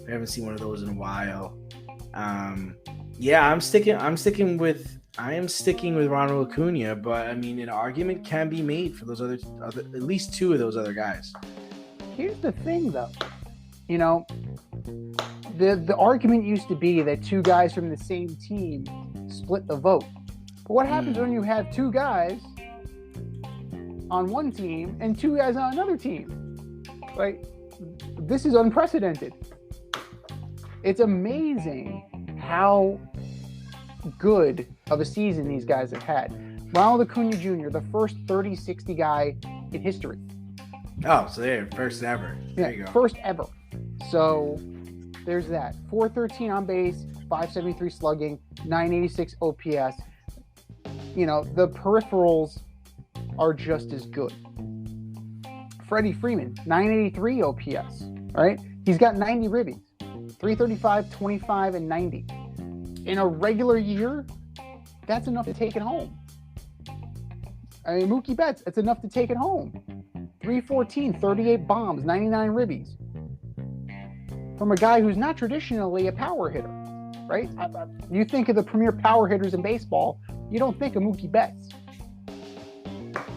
I haven't seen one of those in a while. Yeah, I'm sticking with Ronald Acuna, but I mean, an argument can be made for those other at least 2 of those other guys. Here's the thing, though. The argument used to be that 2 guys from the same team split the vote. But what happens when you have 2 guys on one team and 2 guys on another team? Like, this is unprecedented. It's amazing how good of a season these guys have had. Ronald Acuna Jr., the first 30-60 guy in history. Oh, so they're first ever. There you go. First ever. So there's that. 413 on base, 573 slugging, 986 OPS. The peripherals are just as good. Freddie Freeman, 983 OPS, right? He's got 90 ribbies, 335, 25, and 90. In a regular year, that's enough to take it home. I mean, Mookie Betts, it's enough to take it home. 314, 38 bombs, 99 ribbies. From a guy who's not traditionally a power hitter, right? You think of the premier power hitters in baseball, you don't think of Mookie Betts.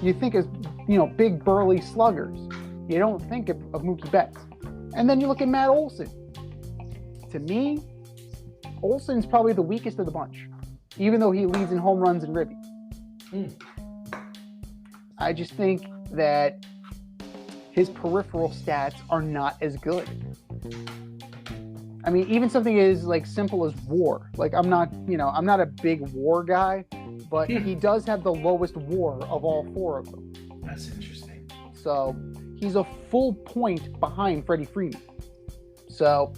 You think of, big burly sluggers. You don't think of Mookie Betts. And then you look at Matt Olson. To me, Olson's probably the weakest of the bunch, even though he leads in home runs and ribbies. I just think that his peripheral stats are not as good. I mean, even something as like simple as WAR. Like I'm not a big WAR guy, but he does have the lowest WAR of all 4 of them. That's interesting. So he's a full point behind Freddie Freeman. So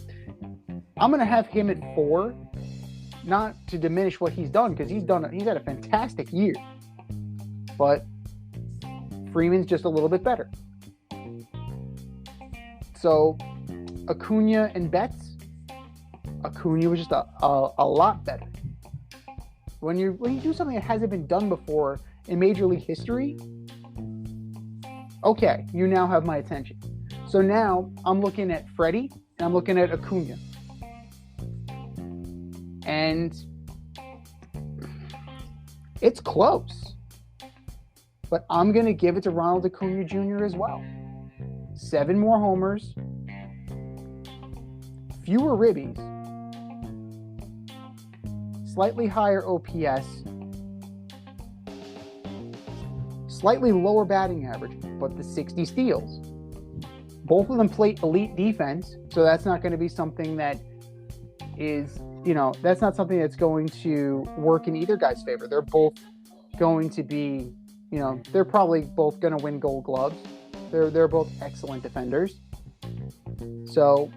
I'm gonna have him at 4, not to diminish what he's done, because he's had a fantastic year. But Freeman's just a little bit better. So Acuna and Betts, Acuna was just a lot better. When you do something that hasn't been done before in Major League history, okay, you now have my attention. So now I'm looking at Freddie and I'm looking at Acuna. And it's close. But I'm going to give it to Ronald Acuna Jr. as well. 7 more homers, fewer ribbies, slightly higher OPS, slightly lower batting average, but the 60 steals. Both of them play elite defense, so that's not going to be something that is, that's not something that's going to work in either guy's favor. They're both going to be, they're probably both going to win Gold Gloves. They're both excellent defenders. So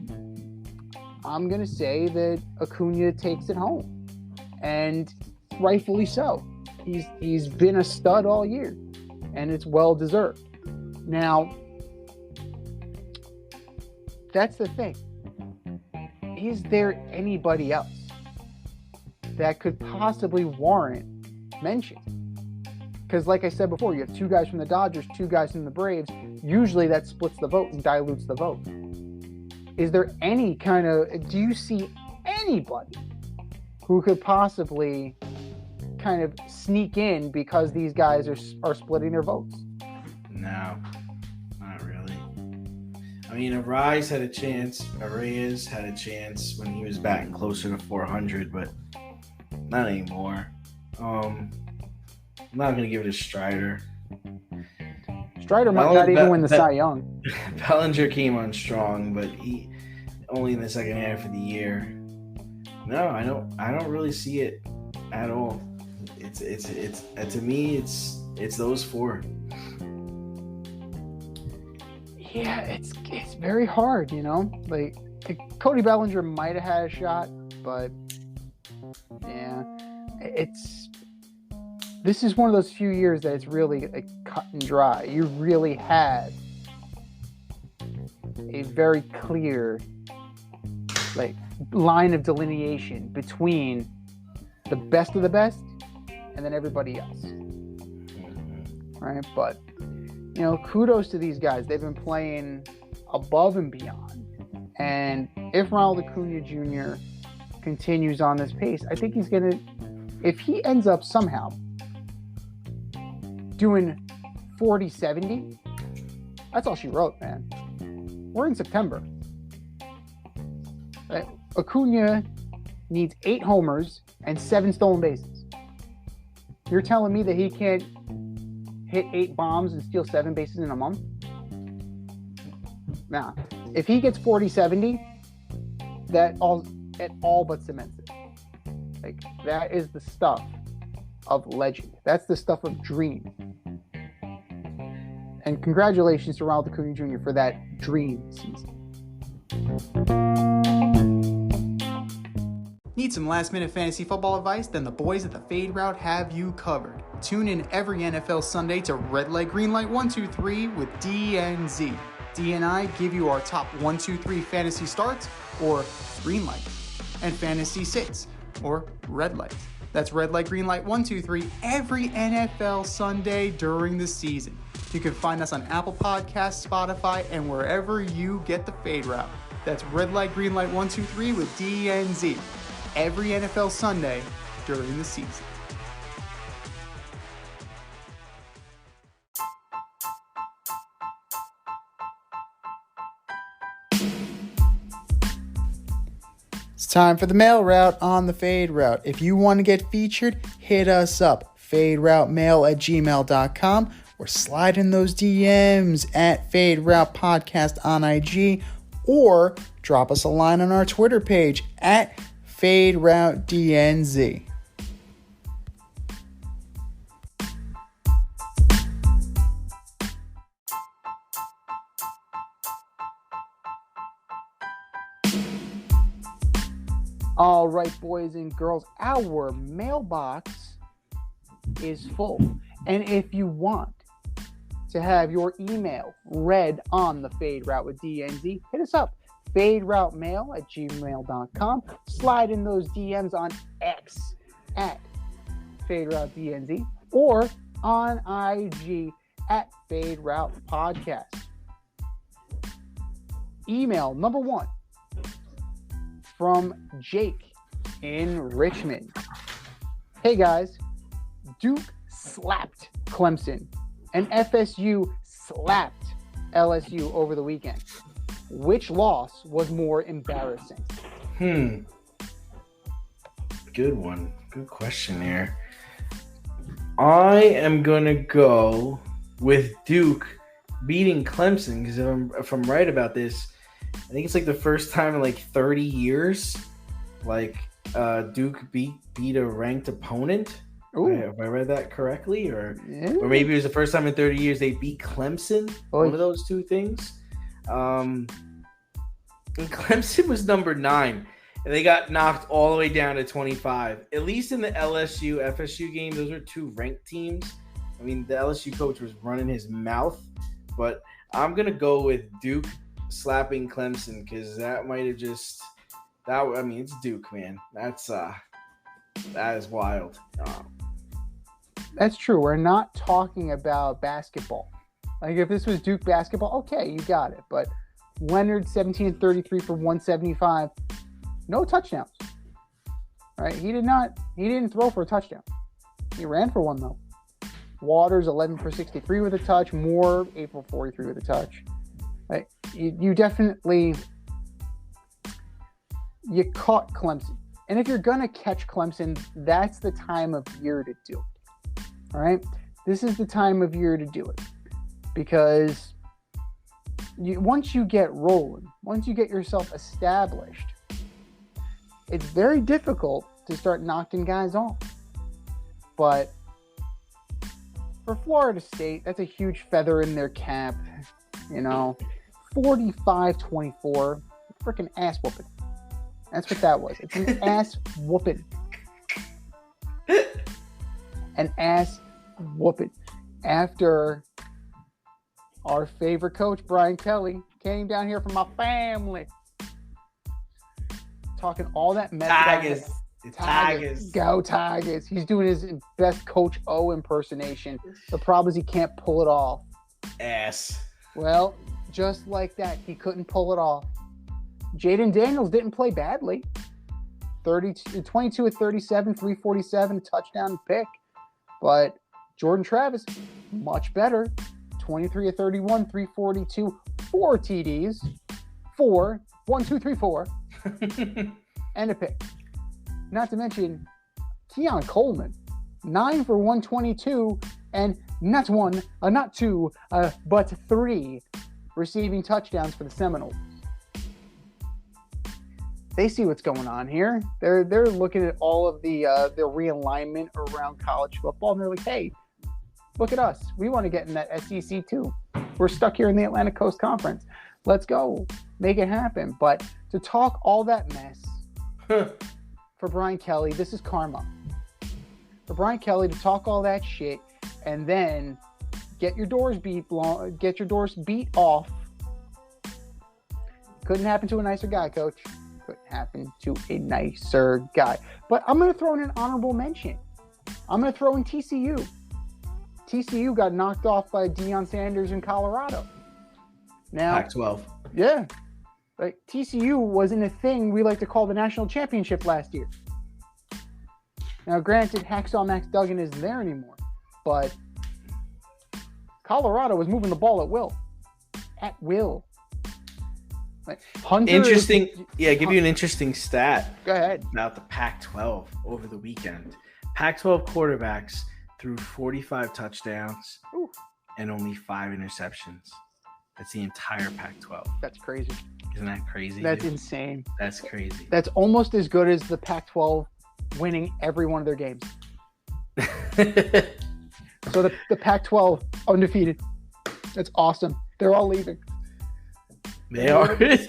I'm going to say that Acuna takes it home. And rightfully so. He's been a stud all year. And it's well deserved. Now, that's the thing. Is there anybody else that could possibly warrant mention? Because like I said before, you have 2 guys from the Dodgers, 2 guys from the Braves. Usually that splits the vote and dilutes the vote. Is there any do you see anybody who could possibly kind of sneak in because these guys are splitting their votes? No, not really. I mean, Arraez had a chance when he was batting closer to 400, but not anymore. I'm not going to give it to Strider. Strider might not even win the Cy Young. Bellinger came on strong, but he only in the second half of the year. No, I don't really see it at all. It's to me, it's those 4. Yeah, it's very hard, Like Cody Bellinger might have had a shot, but yeah, this is one of those few years that it's really like cut and dry. You really had a very clear line of delineation between the best of the best and then everybody else. Right? But kudos to these guys. They've been playing above and beyond. And if Ronald Acuna Jr. continues on this pace, I think he's going to, if he ends up somehow doing 40-70, that's all she wrote, man. We're in September. Acuna needs 8 homers and 7 stolen bases. You're telling me that he can't hit 8 bombs and steal 7 bases in a month? Nah. If he gets 40-70, it all but cements it. That is the stuff of legend. That's the stuff of dream. And congratulations to Ronald Acuna Jr. for that dream season. Need some last-minute fantasy football advice? Then the boys at the Fade Route have you covered. Tune in every NFL Sunday to Red Light, Green Light 1, 2, 3 with D and Z. D and I give you our top 1, 2, 3 fantasy starts, or green light, and fantasy sits, or red light. That's Red Light, Green Light 1, 2, 3 every NFL Sunday during the season. You can find us on Apple Podcasts, Spotify, and wherever you get the Fade Route. That's Red Light, Green Light 1, 2, 3 with D and Z. Every NFL Sunday during the season. It's time for the mail route on the Fade Route. If you want to get featured, hit us up. faderoutemail@gmail.com or slide in those DMs at Fade Route Podcast on IG, or drop us a line on our Twitter page at FadeRouteDNZ. All right, boys and girls, our mailbox is full. And if you want to have your email read on the Fade Route with DNZ, hit us up. FadeRouteMail@gmail.com. Slide in those DMs on X at FadeRouteDNZ or on IG at FadeRoutePodcast. Email number 1 from Jake in Richmond. Hey guys, Duke slapped Clemson and FSU slapped LSU over the weekend. Which loss was more embarrassing? Good one. Good question there. I am going to go with Duke beating Clemson because if I'm right about this, I think it's like the first time in like 30 years, like Duke beat a ranked opponent. Ooh. Have I read that correctly? Or maybe it was the first time in 30 years they beat Clemson. One of those two things. And Clemson was number 9, and they got knocked all the way down to 25. At least in the LSU FSU game, those were 2 ranked teams. I mean, the LSU coach was running his mouth, but I'm gonna go with Duke slapping Clemson because that might have just that. I mean, it's Duke, man. That is wild. That's true. We're not talking about basketball. Like if this was Duke basketball, okay, you got it. But Leonard 17-33 for 175, no touchdowns. Right? He didn't throw for a touchdown. He ran for one though. Waters 11 for 63 with a touch. Moore 8 for 43 with a touch. Right? You definitely caught Clemson. And if you're gonna catch Clemson, that's the time of year to do it. All right? This is the time of year to do it. Because once you get rolling, once you get yourself established, it's very difficult to start knocking guys off. But for Florida State, that's a huge feather in their cap. 45-24, freaking ass whooping. That's what that was. It's an ass whooping. An ass whooping. After our favorite coach, Brian Kelly, came down here from my family. Talking all that mess. Tigers. Go Tigers. He's doing his best Coach O impersonation. The problem is he can't pull it off. Ass. Well, just like that, he couldn't pull it off. Jaden Daniels didn't play badly. 22 of 37, 347, touchdown pick. But Jordan Travis, much better. 23 of 31, 342, 4 TDs, 4, 1, 2, 3, 4, and a pick. Not to mention Keon Coleman, 9 for 122, and not 1, not 2, but 3 receiving touchdowns for the Seminoles. They see what's going on here. They're looking at all of the realignment around college football, and they're like, hey, look at us. We want to get in that SEC too. We're stuck here in the Atlantic Coast Conference. Let's go. Make it happen. But to talk all that mess for Brian Kelly, this is karma. For Brian Kelly to talk all that shit and then get your doors beat off. Couldn't happen to a nicer guy, Coach. Couldn't happen to a nicer guy. But I'm going to throw in an honorable mention. I'm going to throw in TCU. TCU got knocked off by Deion Sanders in Colorado. Now, Pac-12. Yeah. Like TCU was in a thing we like to call the national championship last year. Now, granted, Hacksaw Max Duggan isn't there anymore, but Colorado was moving the ball at will. At will. Like Hunter interesting. Give you an interesting stat. Go ahead. About the Pac-12 over the weekend. Pac-12 quarterbacks threw 45 touchdowns and only 5 interceptions. That's the entire Pac-12. That's crazy. Isn't that crazy? That's dude? insane. That's crazy. That's almost as good as the Pac-12 winning every one of their games. So the Pac-12 undefeated. That's awesome. They're all leaving. They are. They're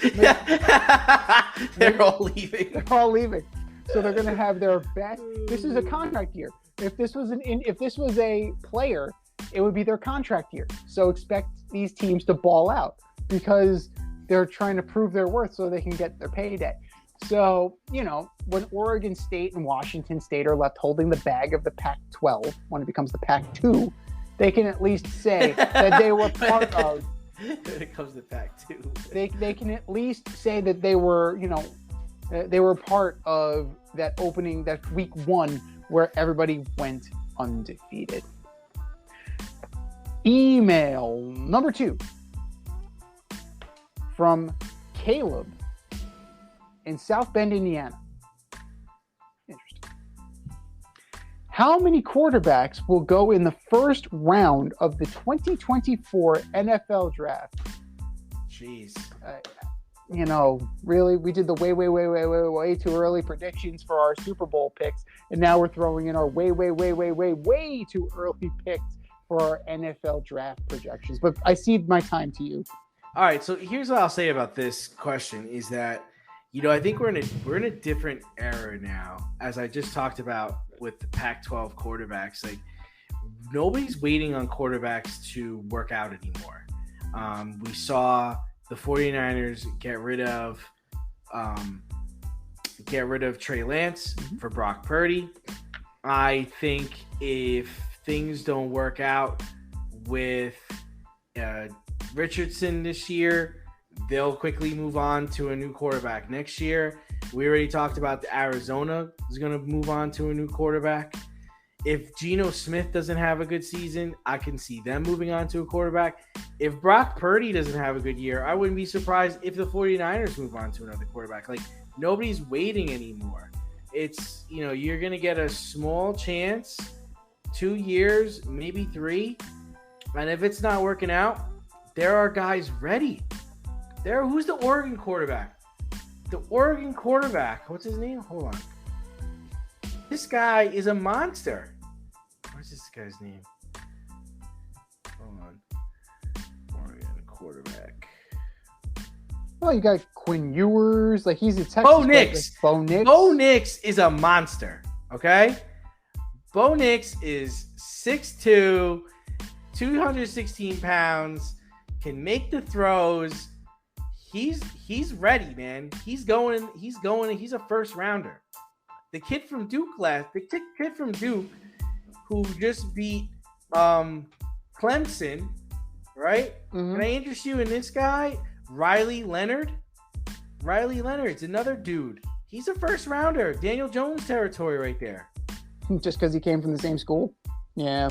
all leaving. They're all leaving. So they're going to have their best. This is a contract year. If this was a player, it would be their contract year. So expect these teams to ball out because they're trying to prove their worth so they can get their payday. So, when Oregon State and Washington State are left holding the bag of the Pac-12 when it becomes the Pac-2, they can at least say that they were part of. When it comes to Pac-2, they can at least say that they were, they were part of that opening, that week 1 where everybody went undefeated. Email number 2 from Caleb in South Bend, Indiana. Interesting. How many quarterbacks will go in the first round of the 2024 NFL draft? Jeez. Really, we did the way too early predictions for our Super Bowl picks, and now we're throwing in our way too early picks for our NFL draft projections. But I cede my time to you. All right, so here's what I'll say about this question is that, I think we're in a different era now, as I just talked about with the Pac-12 quarterbacks. Like, nobody's waiting on quarterbacks to work out anymore. We saw the 49ers get rid of Trey Lance for Brock Purdy. I think if things don't work out with Richardson this year, they'll quickly move on to a new quarterback next year. We already talked about the Arizona is going to move on to a new quarterback. If Geno Smith doesn't have a good season, I can see them moving on to a quarterback. If Brock Purdy doesn't have a good year, I wouldn't be surprised if the 49ers move on to another quarterback. Like, nobody's waiting anymore. It's, you're going to get a small chance, 2 years, maybe 3. And if it's not working out, there are guys ready. Who's the Oregon quarterback? The Oregon quarterback. What's his name? Hold on. This guy is a monster. What's this guy's name? Hold on. Oregon quarterback. Well, you got Quinn Ewers. Like, he's a Texas. Bo Nix. Bo Nix. Bo Nix is a monster. Okay? Bo Nix is 6'2", 216 pounds, can make the throws. He's ready, man. He's going. He's a first rounder. The kid from Duke who just beat Clemson, right? Mm-hmm. Can I interest you in this guy, Riley Leonard? Riley Leonard's another dude. He's a first rounder. Daniel Jones territory right there. Just because he came from the same school? Yeah.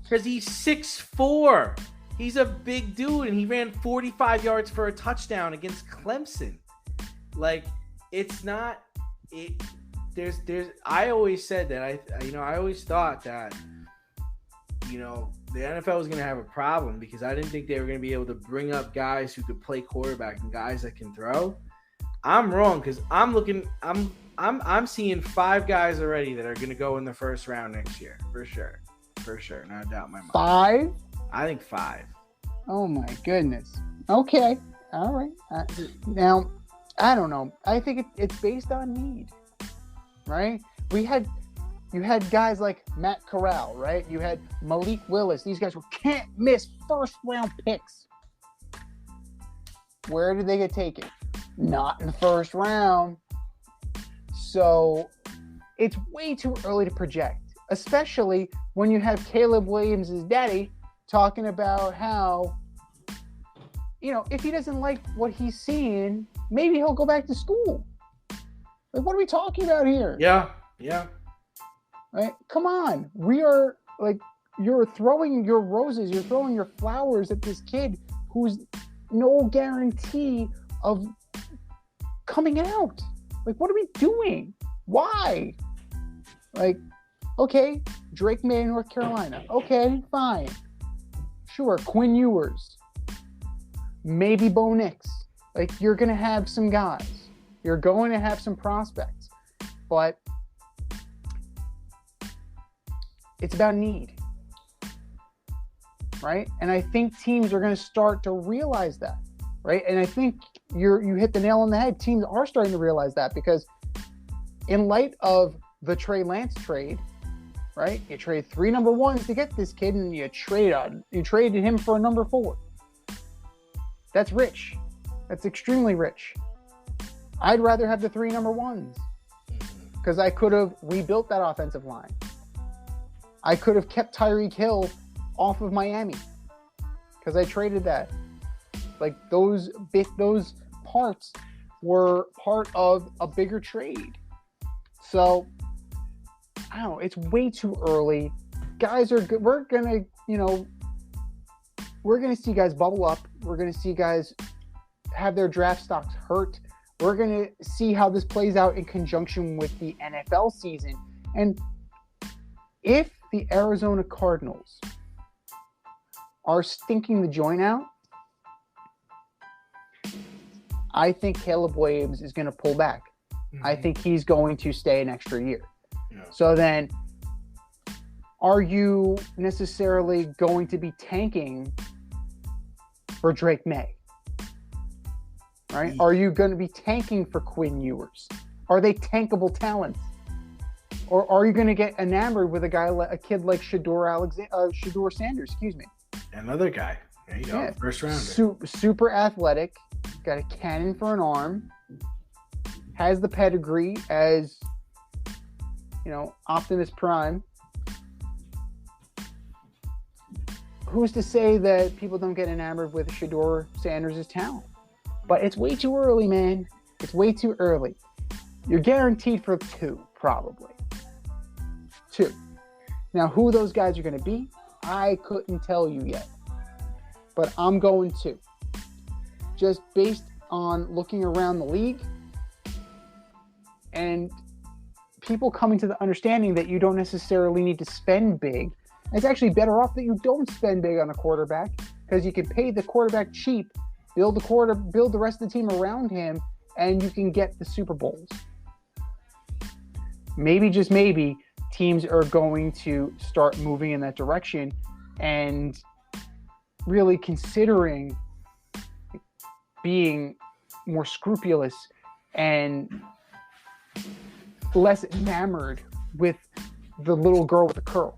Because he's 6'4". He's a big dude, and he ran 45 yards for a touchdown against Clemson. Like, it's not it. There's. I always said that I always thought that the NFL was going to have a problem because I didn't think they were going to be able to bring up guys who could play quarterback and guys that can throw. I'm wrong because I'm seeing 5 guys already that are going to go in the first round next year for sure, not a doubt in my mind. 5? I think 5. Oh my goodness. Okay. All right. Now, I don't know. I think it's based on need, right? You had guys like Matt Corral, right? You had Malik Willis. These guys were can't miss first round picks. Where did they get taken? Not in the first round. So it's way too early to project, especially when you have Caleb Williams' daddy talking about how, if he doesn't like what he's seeing, maybe he'll go back to school. Like, what are we talking about here? Yeah. Right? Come on. We are, you're throwing your roses, you're throwing your flowers at this kid who's no guarantee of coming out. Like, what are we doing? Why? Okay, Drake May, North Carolina. Okay, fine. Sure, Quinn Ewers. maybe Bo Nix. Like, you're going to have some guys. You're going to have some prospects. But it's about need. Right? And I think teams are going to start to realize that. Right? And I think you hit the nail on the head. Teams are starting to realize that, because in light of the Trey Lance trade, right? You trade 3 number 1s to get this kid, and you traded him for a number 4. That's rich. That's extremely rich. I'd rather have the 3 number 1s, because I could have rebuilt that offensive line. I could have kept Tyreek Hill off of Miami, because I traded that. Like, those parts were part of a bigger trade. So, I don't know. It's way too early. Guys are good. We're gonna see guys bubble up. We're gonna see guys have their draft stocks hurt. We're gonna see how this plays out in conjunction with the NFL season. And if the Arizona Cardinals are stinking the joint out, I think Caleb Williams is going to pull back. Mm-hmm. I think he's going to stay an extra year. Yeah. So then, are you necessarily going to be tanking for Drake May? Right? Are you going to be tanking for Quinn Ewers? Are they tankable talents? Or are you going to get enamored with a kid like Shedeur Sanders? Excuse me. Another guy. There you go. First rounder. Super athletic. Got a cannon for an arm. Has the pedigree as, Optimus Prime. Who's to say that people don't get enamored with Shedeur Sanders' talent? But it's way too early, man. It's way too early. You're guaranteed for 2, probably. 2. Now, who those guys are going to be, I couldn't tell you yet. But I'm going 2. Just based on looking around the league and people coming to the understanding that you don't necessarily need to spend big. It's actually better off that you don't spend big on a quarterback, because you can pay the quarterback cheap, build the rest of the team around him, and you can get the Super Bowls. Maybe, just maybe, teams are going to start moving in that direction and really considering being more scrupulous and less enamored with the little girl with the curl.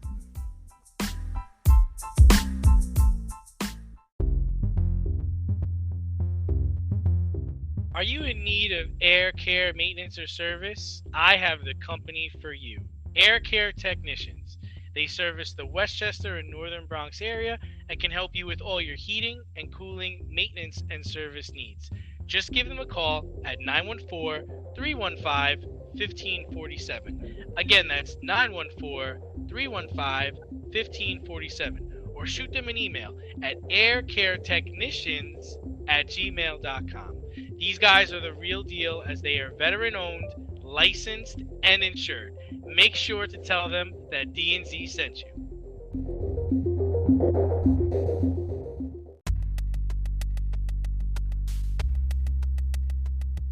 Are you in need of air care maintenance or service? I have the company for you. Air Care Technicians. They service the Westchester and Northern Bronx area and can help you with all your heating and cooling, maintenance, and service needs. Just give them a call at 914-315-1547. Again, that's 914-315-1547. Or shoot them an email at aircaretechnicians@gmail.com. These guys are the real deal, as they are veteran-owned, licensed, and insured. Make sure to tell them that D&Z sent you.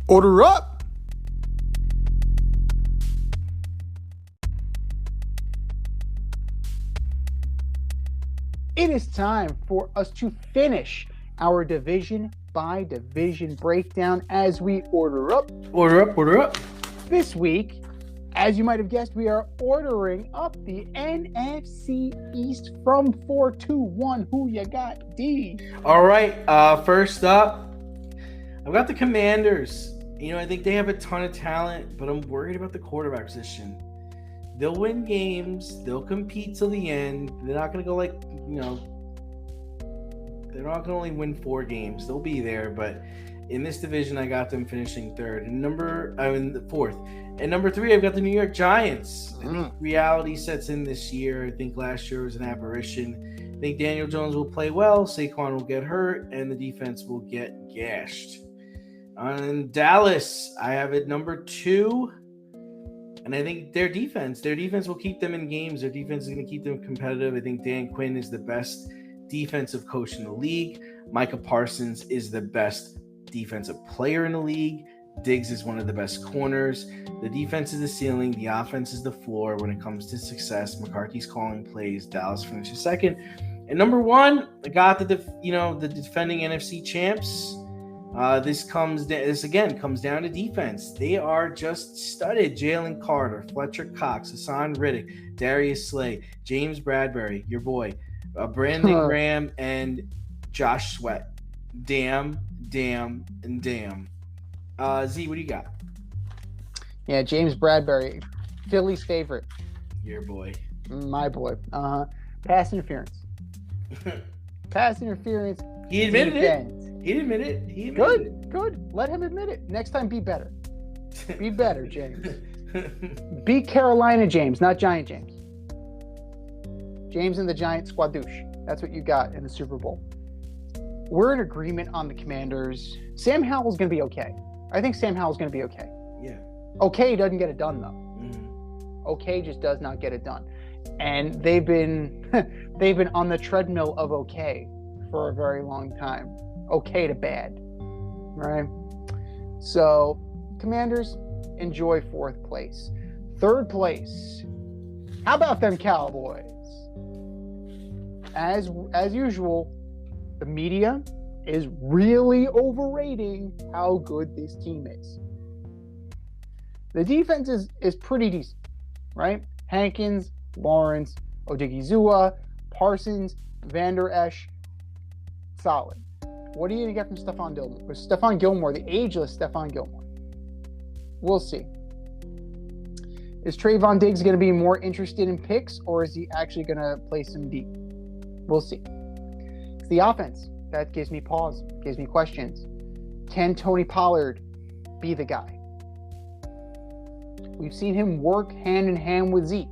Order up! It is time for us to finish our division by division breakdown as we order up. Order up. This week, as you might have guessed, we are ordering up the NFC East from 4 to 1. Who you got, D? All right. First up, I've got the Commanders. I think they have a ton of talent, but I'm worried about the quarterback position. They'll win games. They'll compete till the end. They're not going to go they're not going to only win 4 games. They'll be there, but in this division, I got them finishing 3rd. The 4th. And number 3, I've got the New York Giants. I think reality sets in this year. I think last year was an apparition. I think Daniel Jones will play well. Saquon will get hurt, and the defense will get gashed. On Dallas, I have it number 2. And I think their defense will keep them in games. Their defense is going to keep them competitive. I think Dan Quinn is the best defensive coach in the league. Micah Parsons is the best defensive player in the league. Diggs is one of the best corners. The defense is the ceiling. The offense is the floor when it comes to success. McCarthy's calling plays. Dallas finishes second. And number one, I got the defending NFC champs. This again comes down to defense. They are just studded. Jalen Carter, Fletcher Cox, Hassan Riddick, Darius Slay, James Bradbury, your boy, Brandon Graham, and Josh Sweat. Damn, and damn. Z, what do you got? Yeah, James Bradbury, Philly's favorite. Your boy. My boy. Pass interference. Pass interference. He admitted it. He admitted it. Good. Let him admit it. Next time, be better. Be better, James. Be Carolina James, not Giant James. James and the Giant squadouche. That's what you got in the Super Bowl. We're in agreement on the Commanders. Sam Howell's going to be okay. I think Sam Howell's going to be okay. Yeah. Okay doesn't get it done, though. Mm-hmm. Okay just does not get it done. And they've been on the treadmill of okay for a very long time. Okay to bad. Right? So, Commanders, enjoy 4th place. 3rd place. How about them Cowboys? As usual, the media is really overrating how good this team is. The defense is pretty decent, right? Hankins, Lawrence, Odigizua, Parsons, Vander Esch, solid. What are you going to get from Stephon Gilmore, the ageless Stephon Gilmore? We'll see. Is Trayvon Diggs going to be more interested in picks, or is he actually going to play some deep? We'll see. It's the offense that gives me pause, gives me questions. Can Tony Pollard be the guy? We've seen him work hand in hand with Zeke.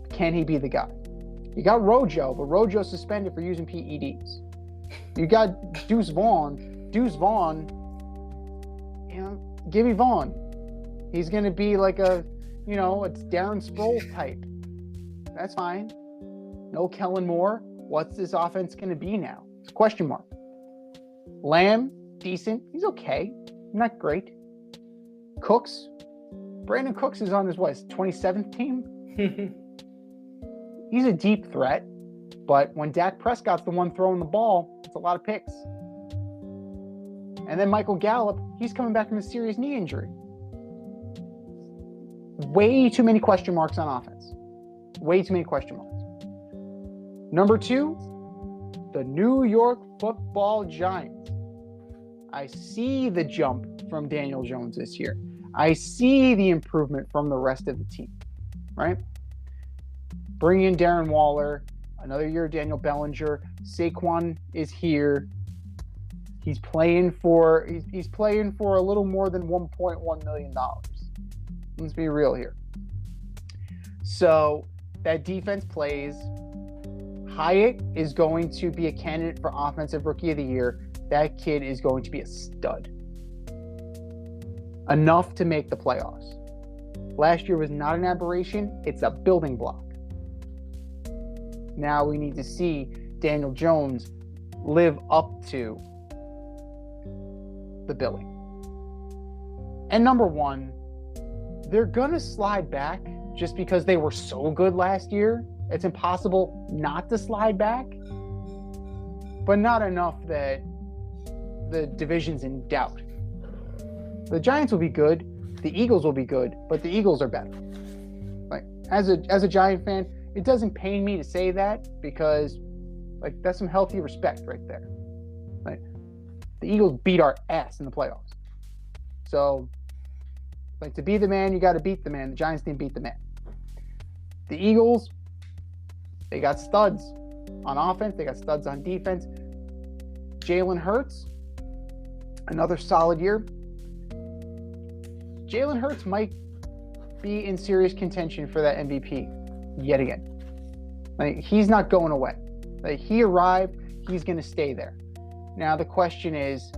Can he be the guy? You got Rojo, but Rojo's suspended for using PEDs. You got Deuce Vaughn. Deuce Vaughn, give me Vaughn. He's going to be like a Darren Sproles type. That's fine. No Kellen Moore. What's this offense going to be now? It's a question mark. Lamb, decent. He's okay. Not great. Cooks. Brandon Cooks is on his 27th team? He's a deep threat, but when Dak Prescott's the one throwing the ball, it's a lot of picks. And then Michael Gallup, he's coming back from a serious knee injury. Way too many question marks on offense. Way too many question marks. Number 2, the New York Football Giants. I see the jump from Daniel Jones this year. I see the improvement from the rest of the team, right? Bring in Darren Waller, another year Daniel Bellinger. Saquon is here. He's playing for a little more than $1.1 million. Let's be real here. So that defense plays. Hyatt is going to be a candidate for Offensive Rookie of the Year. That kid is going to be a stud. Enough to make the playoffs. Last year was not an aberration. It's a building block. Now we need to see Daniel Jones live up to the billing. And number 1, they're going to slide back just because they were so good last year. It's impossible not to slide back, but not enough that the division's in doubt. The Giants will be good, the Eagles will be good, but the Eagles are better. Like as a Giant fan, it doesn't pain me to say that because that's some healthy respect right there. Like the Eagles beat our ass in the playoffs. So to be the man, you got to beat the man. The Giants didn't beat the man. The Eagles, they got studs on offense. They got studs on defense. Jalen Hurts, another solid year. Jalen Hurts might be in serious contention for that MVP yet again. He's not going away. He arrived. He's going to stay there. Now the question is,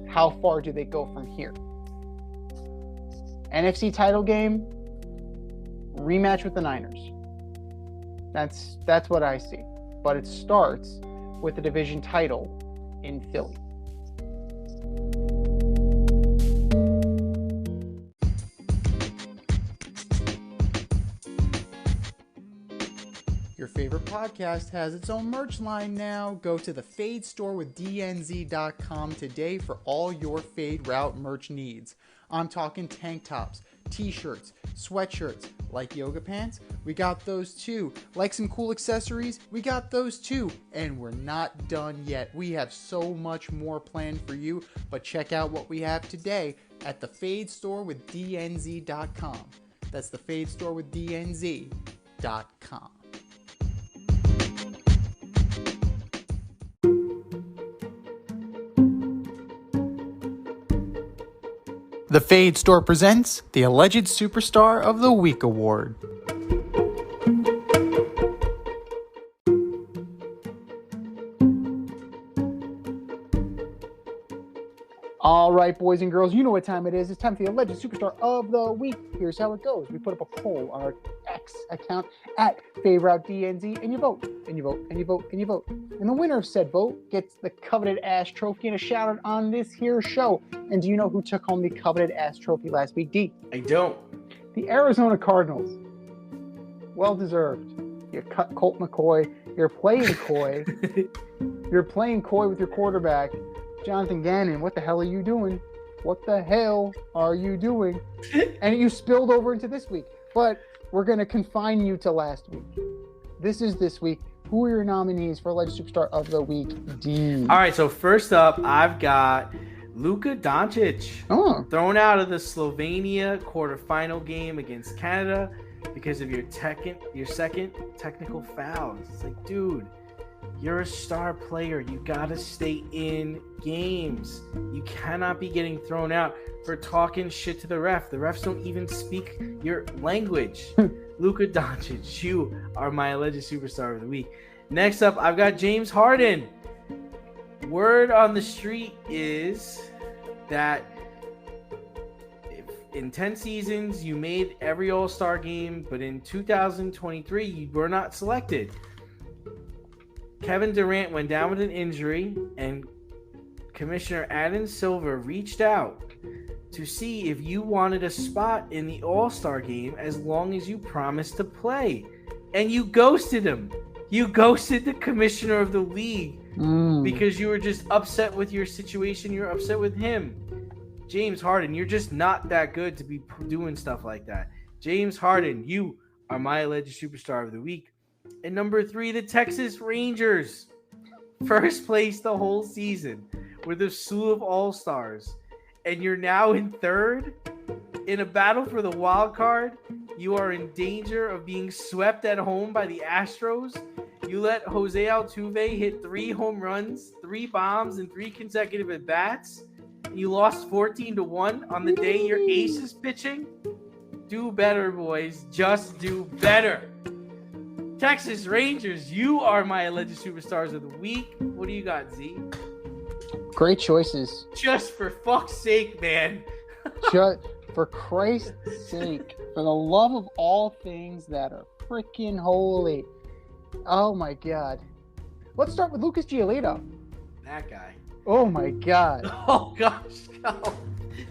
how far do they go from here? NFC title game, rematch with the Niners. That's what I see. but it starts with the division title in Philly. Your favorite podcast has its own merch line now. Go to the Fade store with DNZ.com today for all your Fade Route merch needs. I'm talking tank tops, t-shirts, sweatshirts, like yoga pants, we got those too. Like some cool accessories, we got those too. And we're not done yet. We have so much more planned for you, but check out what we have today at the Fade store with DNZ.com. That's the Fade store with DNZ.com. The Fade Store presents the Alleged Superstar of the Week Award. All right, boys and girls, you know what time it is. It's time for the Alleged Superstar of the Week. Here's how it goes. We put up a poll on our X account at FadeRouteDNZ, and you vote, and you vote, and you vote, and you vote. And the winner of said vote gets the coveted ass trophy and a shout out on this here show. And do you know who took home the coveted ass trophy last week, D? I don't. The Arizona Cardinals. Well deserved. You cut Colt McCoy. You're playing coy. You're playing coy with your quarterback, Jonathan Gannon. What the hell are you doing? What the hell are you doing? And you spilled over into this week. But we're going to confine you to last week. This is this week. Who are your nominees for Alleged Superstar of the Week, D? All right, so first up, I've got Luka Doncic thrown out of the Slovenia quarterfinal game against Canada because of your second technical fouls. It's like, dude, you're a star player. You gotta stay in games. You cannot be getting thrown out for talking shit to the ref. The refs don't even speak your language. Luka Doncic, you are my Alleged Superstar of the Week. Next up, I've got James Harden. Word on the street is that if in 10 seasons you made every All-Star game, but in 2023 you were not selected. Kevin Durant went down with an injury, and Commissioner Adam Silver reached out to see if you wanted a spot in the All-Star game as long as you promised to play. And you ghosted him. You ghosted the commissioner of the league because you were just upset with your situation. You're upset with him. James Harden, you're just not that good to be doing stuff like that. James Harden, you are my Alleged Superstar of the Week. And number 3, the Texas Rangers. First place the whole season with a slew of All-Stars. And you're now in third in a battle for the wild card. You are in danger of being swept at home by the Astros. You let Jose Altuve hit 3 home runs, 3 bombs, and 3 consecutive at-bats. You lost 14-1 on the day your ace is pitching. Do better, boys. Just do better. Texas Rangers, you are my Alleged Superstars of the Week. What do you got, Z? Great choices. Just for fuck's sake, man. Just for Christ's sake. For the love of all things that are freaking holy. Oh my God. Let's start with Lucas Giolito. That guy. Oh my God. Oh gosh. No.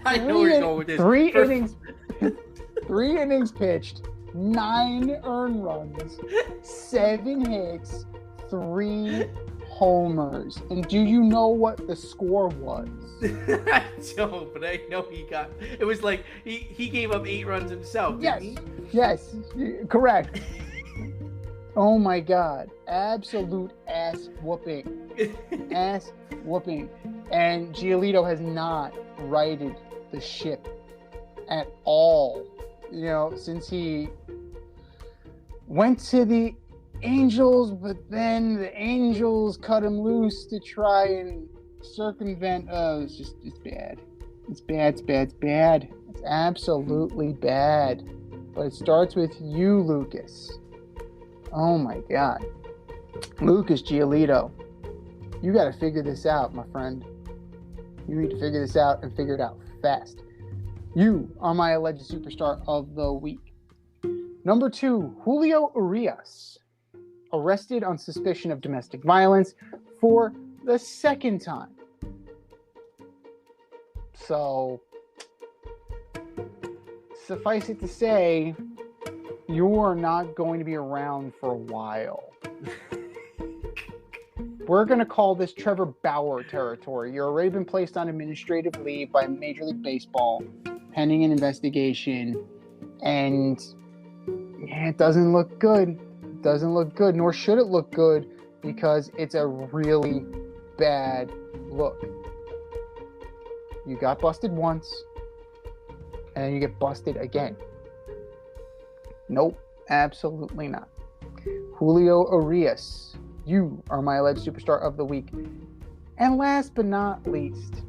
I know where you're going with this. 3 innings pitched. 9 earned runs, 7 hits, 3 homers. And do you know what the score was? I don't, but I know he got. It was like he gave up 8 runs himself. Didn't he? Yes, correct. Oh my God, absolute ass whooping, ass whooping. And Giolito has not righted the ship at all. You know, since he went to the Angels, but then the Angels cut him loose to try and circumvent. It's bad. It's bad. It's absolutely bad. But it starts with you, Lucas. Oh my God. Lucas Giolito. You got to figure this out, my friend. You need to figure this out and figure it out fast. You are my Alleged Superstar of the Week. Number 2, Julio Urias. arrested on suspicion of domestic violence for the second time. So, suffice it to say, you're not going to be around for a while. We're going to call this Trevor Bauer territory. You've already been placed on administrative leave by Major League Baseball, pending an investigation, and it doesn't look good. It doesn't look good, nor should it look good, because it's a really bad look. You got busted once, and then you get busted again. Nope, absolutely not. Julio Urias, you are my alleged superstar of the week. And last but not least,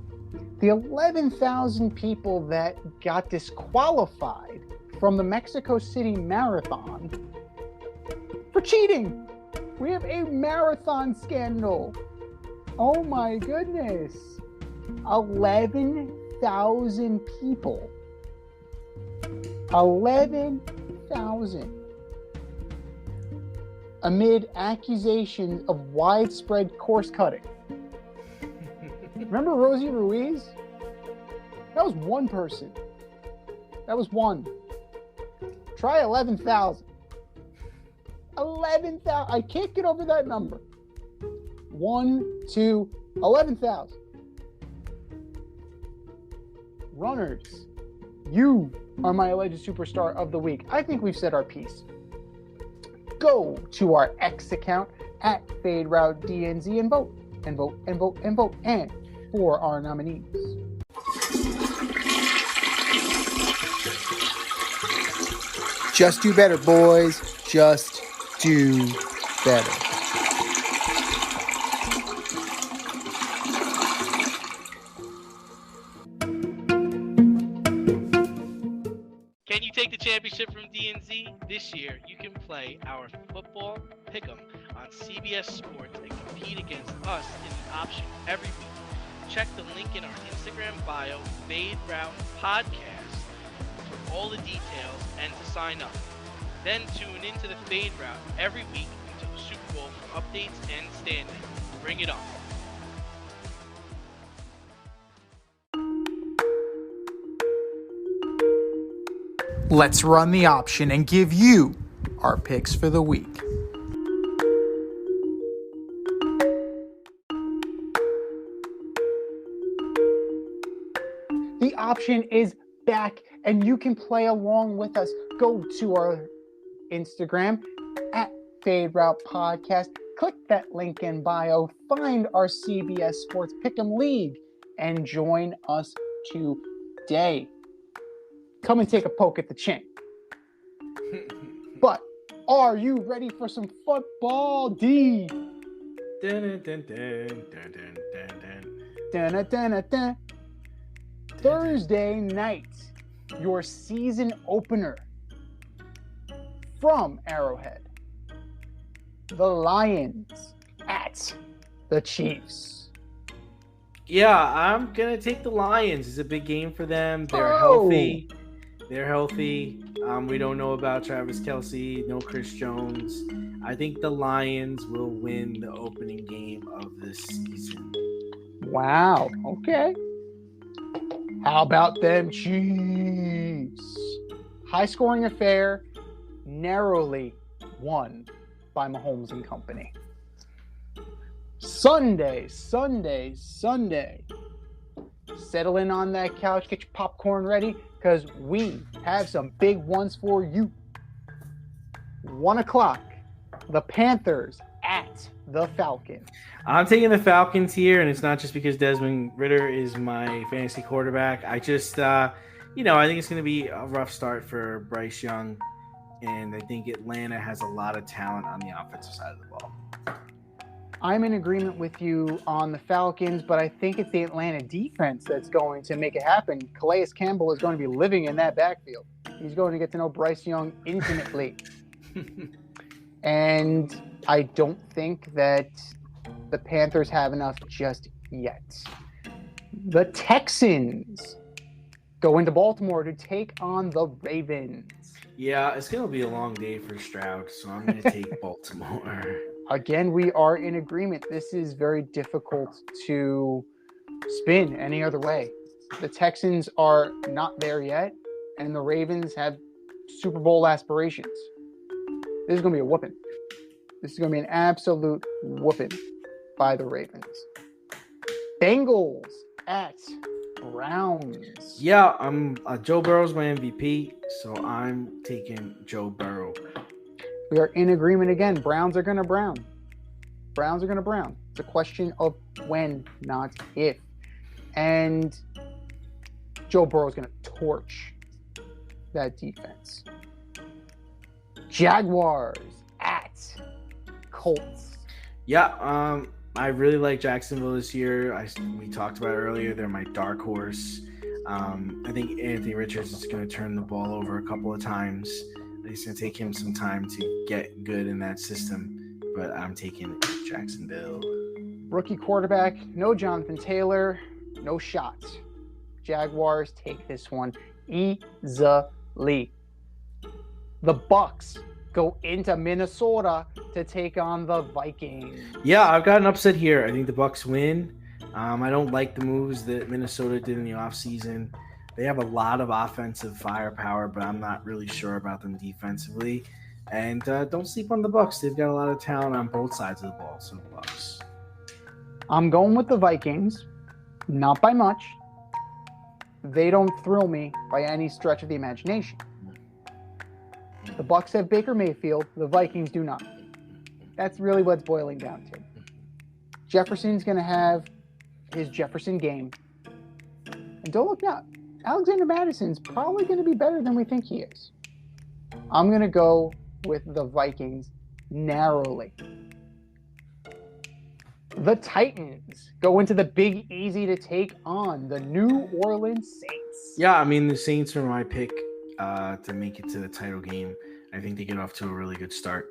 the 11,000 people that got disqualified from the Mexico City Marathon for cheating. We have a marathon scandal. Oh my goodness. 11,000 people. 11,000. Amid accusations of widespread course cutting. Remember Rosie Ruiz? That was one person. That was one. Try 11,000. 11,000. I can't get over that number. 11,000. Runners, you are my alleged superstar of the week. I think we've said our piece. Go to our X account at FadeRouteDNZ and vote, and vote, and vote, and vote, and for our nominees. Just do better, boys. Just do better. Can you take the championship from DNZ? This year, you can play our football pick'em on CBS Sports and compete against us in the option every week. Check the link in our Instagram bio, Fade Route Podcast, for all the details and to sign up. Then tune into the Fade Route every week until the Super Bowl for updates and standings. Bring it on. Let's run the option and give you our picks for the week. The option is back, and you can play along with us. Go to our Instagram at Fade Route Podcast. Click that link in bio. Find our CBS Sports Pick'em League and join us today. Come and take a poke at the champ. But are you ready for some football, D? Dun, dun, dun, dun, dun, dun, dun. Dun. Thursday night, your season opener from Arrowhead. The Lions at the Chiefs. Yeah, I'm going to take the Lions. It's a big game for them. They're healthy. We don't know about Travis Kelce, no Chris Jones. I think the Lions will win the opening game of this season. Wow. Okay. How about them Chiefs? High-scoring affair, narrowly won by Mahomes and company. Sunday. Settle in on that couch, get your popcorn ready, because we have some big ones for you. 1 o'clock, the Panthers at the Falcons. I'm taking the Falcons here, and it's not just because Desmond Ridder is my fantasy quarterback. I just, I think it's going to be a rough start for Bryce Young, and I think Atlanta has a lot of talent on the offensive side of the ball. I'm in agreement with you on the Falcons, but I think it's the Atlanta defense that's going to make it happen. Calais Campbell is going to be living in that backfield. He's going to get to know Bryce Young intimately. And I don't think that the Panthers have enough just yet. The Texans go into Baltimore to take on the Ravens. Yeah, it's going to be a long day for Stroud, so I'm going to take Baltimore. Again, we are in agreement. This is very difficult to spin any other way. The Texans are not there yet, and the Ravens have Super Bowl aspirations. This is going to be a whooping. This is going to be an absolute whooping by the Ravens. Bengals at Browns. Yeah, Joe Burrow's my MVP, so I'm taking Joe Burrow. We are in agreement again. Browns are going to brown. Browns are going to brown. It's a question of when, not if. And Joe Burrow's going to torch that defense. Jaguars at Colts. Yeah, I really like Jacksonville this year. We talked about it earlier. They're my dark horse. I think Anthony Richards is going to turn the ball over a couple of times. It's going to take him some time to get good in that system, but I'm taking Jacksonville. Rookie quarterback, no Jonathan Taylor, no shots. Jaguars take this one easily. The Bucks go into Minnesota to take on the Vikings. Yeah, I've got an upset here. I think the Bucks win. I don't like the moves that Minnesota did in the offseason. They have a lot of offensive firepower, but I'm not really sure about them defensively. And don't sleep on the Bucks. They've got a lot of talent on both sides of the ball. So Bucks. I'm going with the Vikings, not by much. They don't thrill me by any stretch of the imagination. The Bucks have Baker Mayfield. The Vikings do not. That's really what it's boiling down to. Jefferson's going to have his Jefferson game. And don't look now. Alexander Madison's probably going to be better than we think he is. I'm going to go with the Vikings narrowly. The Titans go into the Big Easy to take on the New Orleans Saints. Yeah, I mean, the Saints are my pick to make it to the title game. I think they get off to a really good start.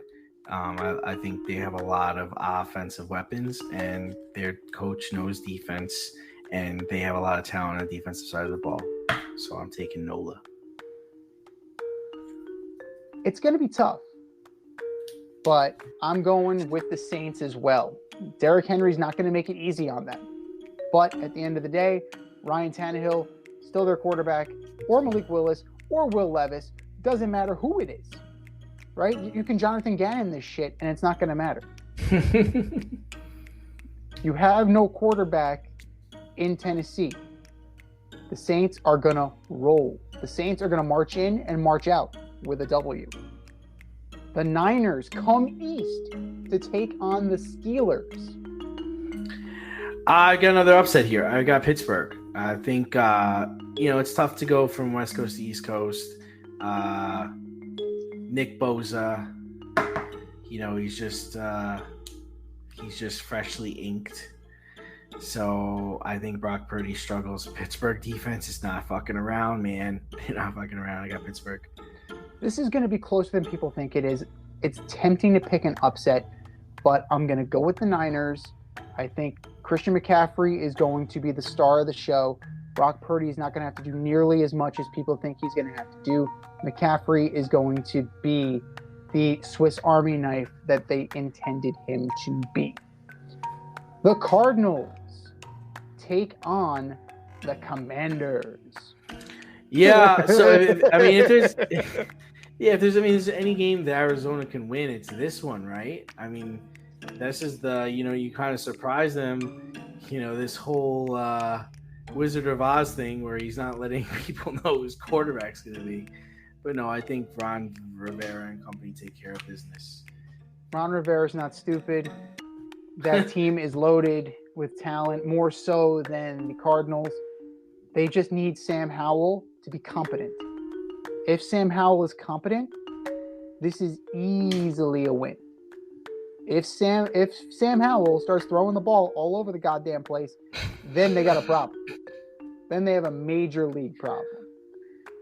I think they have a lot of offensive weapons, and their coach knows defense, and they have a lot of talent on the defensive side of the ball. So I'm taking Nola. It's going to be tough, but I'm going with the Saints as well. Derrick Henry's not going to make it easy on them. But at the end of the day, Ryan Tannehill, still their quarterback, or Malik Willis, or Will Levis, doesn't matter who it is, right? You can Jonathan Gannon this shit, and it's not going to matter. You have no quarterback in Tennessee. The Saints are going to roll. The Saints are going to march in and march out with a W. The Niners come east to take on the Steelers. I got another upset here. I got Pittsburgh. I think, it's tough to go from West Coast to East Coast. Nick Bosa, he's just freshly inked. So I think Brock Purdy struggles. Pittsburgh defense is not fucking around, man. They're not fucking around. I got Pittsburgh. This is going to be closer than people think it is. It's tempting to pick an upset, but I'm going to go with the Niners. I think Christian McCaffrey is going to be the star of the show. Brock Purdy is not going to have to do nearly as much as people think he's going to have to do. McCaffrey is going to be the Swiss Army knife that they intended him to be. The Cardinals take on the Commanders. Yeah, so if there's any game that Arizona can win, it's this one, right? I mean, this is you kind of surprise them, this whole Wizard of Oz thing where he's not letting people know who his quarterback's going to be. But no, I think Ron Rivera and company take care of business. Ron Rivera's not stupid. That team is loaded with talent, more so than the Cardinals. They just need Sam Howell to be competent. If Sam Howell is competent, this is easily a win. If Sam Howell starts throwing the ball all over the goddamn place, then they got a problem. Then they have a major league problem.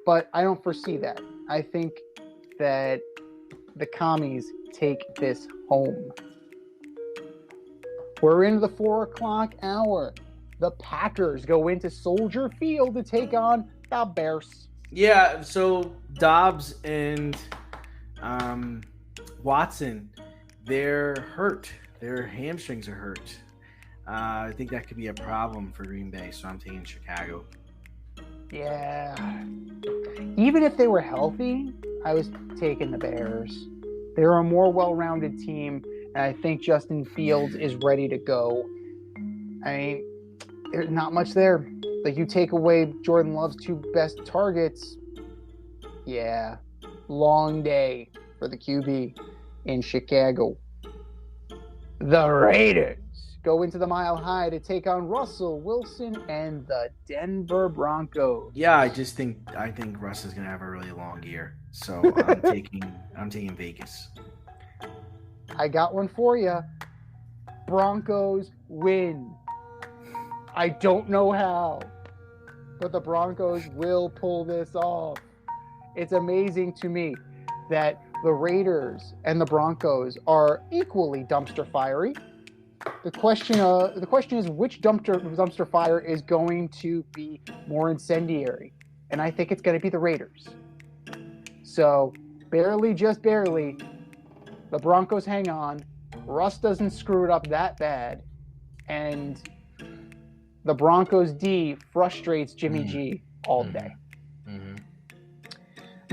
But I don't foresee that. I think that the Commies take this home. We're into the 4 o'clock hour. The Packers go into Soldier Field to take on the Bears. Yeah, so Dobbs and Watson, they're hurt. Their hamstrings are hurt. I think that could be a problem for Green Bay, so I'm taking Chicago. Yeah. Even if they were healthy, I was taking the Bears. They're a more well-rounded team, and I think Justin Fields is ready to go. I mean, there's not much there. Like, you take away Jordan Love's 2 best targets, yeah, long day for the QB in Chicago. The Raiders go into the Mile High to take on Russell Wilson and the Denver Broncos. Yeah, I think Russ is gonna have a really long year, so I'm taking Vegas. I got one for you. Broncos win. I don't know how, but the Broncos will pull this off. It's amazing to me that the Raiders and the Broncos are equally dumpster fiery. The question is, which dumpster fire is going to be more incendiary? And I think it's going to be the Raiders. So, just barely, the Broncos hang on. Russ doesn't screw it up that bad. And the Broncos D frustrates Jimmy G all day. Mm-hmm.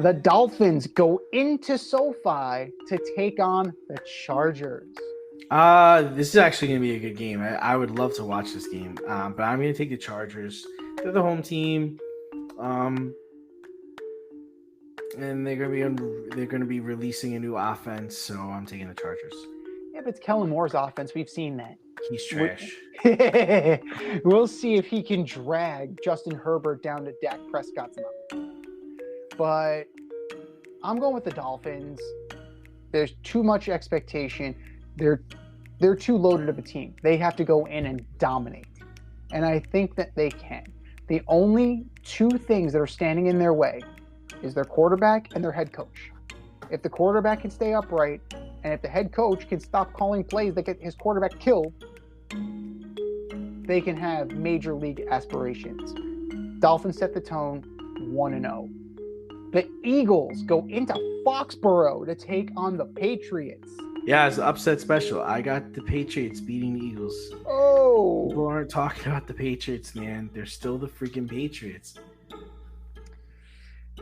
The Dolphins go into SoFi to take on the Chargers. This is actually going to be a good game. I would love to watch this game, but I'm going to take the Chargers. They're the home team, and they're going to be releasing a new offense, so I'm taking the Chargers. Yeah, but it's Kellen Moore's offense. We've seen that. He's trash. We'll see if he can drag Justin Herbert down to Dak Prescott's level. But I'm going with the Dolphins. There's too much expectation. They're too loaded of a team. They have to go in and dominate. And I think that they can. The only 2 things that are standing in their way is their quarterback and their head coach. If the quarterback can stay upright, and if the head coach can stop calling plays that get his quarterback killed, they can have major league aspirations. Dolphins set the tone 1-0. The Eagles go into Foxborough to take on the Patriots. Yeah, it's an upset special. I got the Patriots beating the Eagles. Oh! People aren't talking about the Patriots, man. They're still the freaking Patriots.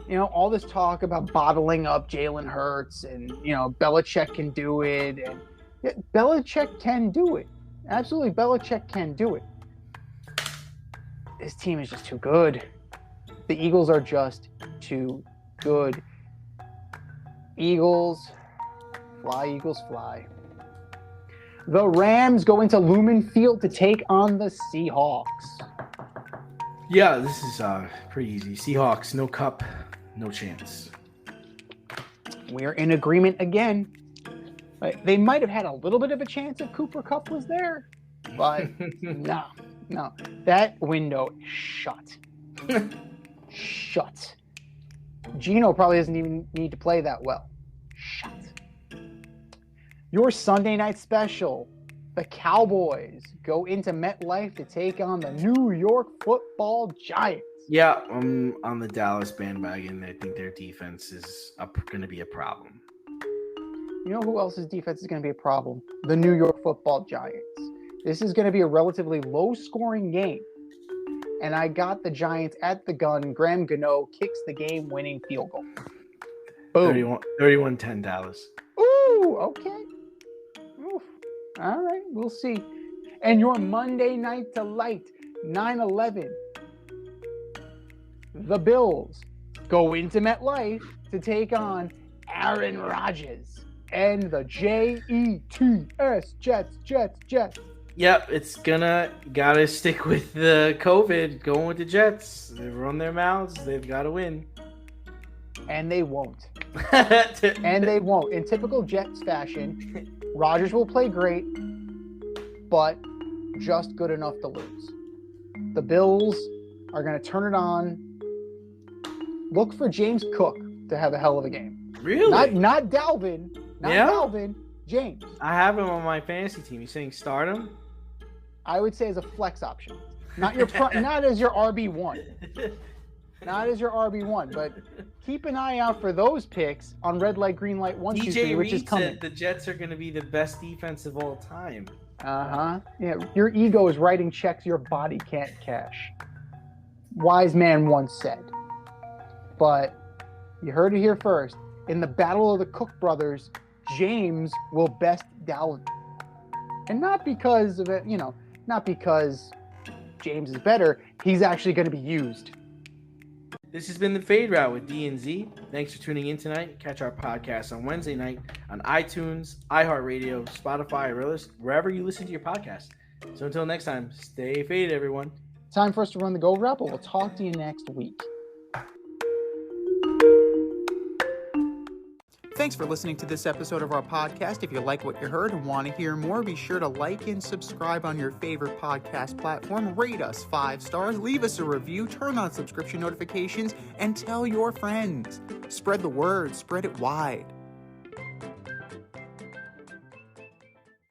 You know, all this talk about bottling up Jalen Hurts and, Belichick can do it. And Belichick can do it. Absolutely, Belichick can do it. This team is just too good. The Eagles are just too good. Eagles fly. The Rams go into Lumen Field to take on the Seahawks. Yeah, this is pretty easy. Seahawks, no cup, no chance. We're in agreement again. They might have had a little bit of a chance if Cooper Kupp was there, but no. That window is shut. Shut. Geno probably doesn't even need to play that well. Shut. Your Sunday night special, the Cowboys go into MetLife to take on the New York Football Giants. Yeah, I'm on the Dallas bandwagon. I think their defense is going to be a problem. You know who else's defense is going to be a problem? The New York Football Giants. This is going to be a relatively low-scoring game. And I got the Giants at the gun. Graham Gano kicks the game-winning field goal. Boom. 31-10 Dallas. Ooh, okay. Oof. All right, we'll see. And your Monday night delight, 9/11. The Bills go into MetLife to take on Aaron Rodgers and the Jets. Yep, it's gotta stick with the COVID, going with the Jets. They run their mouths, they've got to win. And they won't. In typical Jets fashion, Rodgers will play great, but just good enough to lose. The Bills are going to turn it on. Look for James Cook to have a hell of a game. Really? Not Dalvin. Dalvin. James. I have him on my fantasy team. You saying start him? I would say as a flex option. Not as your RB1. Not as your RB1, but keep an eye out for those picks on Red Light, Green Light 1, 2, 3, which is coming. Said the Jets are going to be the best defense of all time. Yeah, your ego is writing checks your body can't cash. Wise man once said. But you heard it here first. In the battle of the Cook brothers, James will best Dalvin. And not because of it, not because James is better. He's actually going to be used. This has been The Fade Route with D and Z. Thanks for tuning in tonight. Catch our podcast on Wednesday night on iTunes, iHeartRadio, Spotify, or wherever you listen to your podcast. So until next time, stay faded, everyone. Time for us to run the Go Wrap, but we'll talk to you next week. Thanks for listening to this episode of our podcast. If you like what you heard and want to hear more, be sure to like and subscribe on your favorite podcast platform. Rate us 5 stars, leave us a review, turn on subscription notifications, and tell your friends. Spread the word, spread it wide.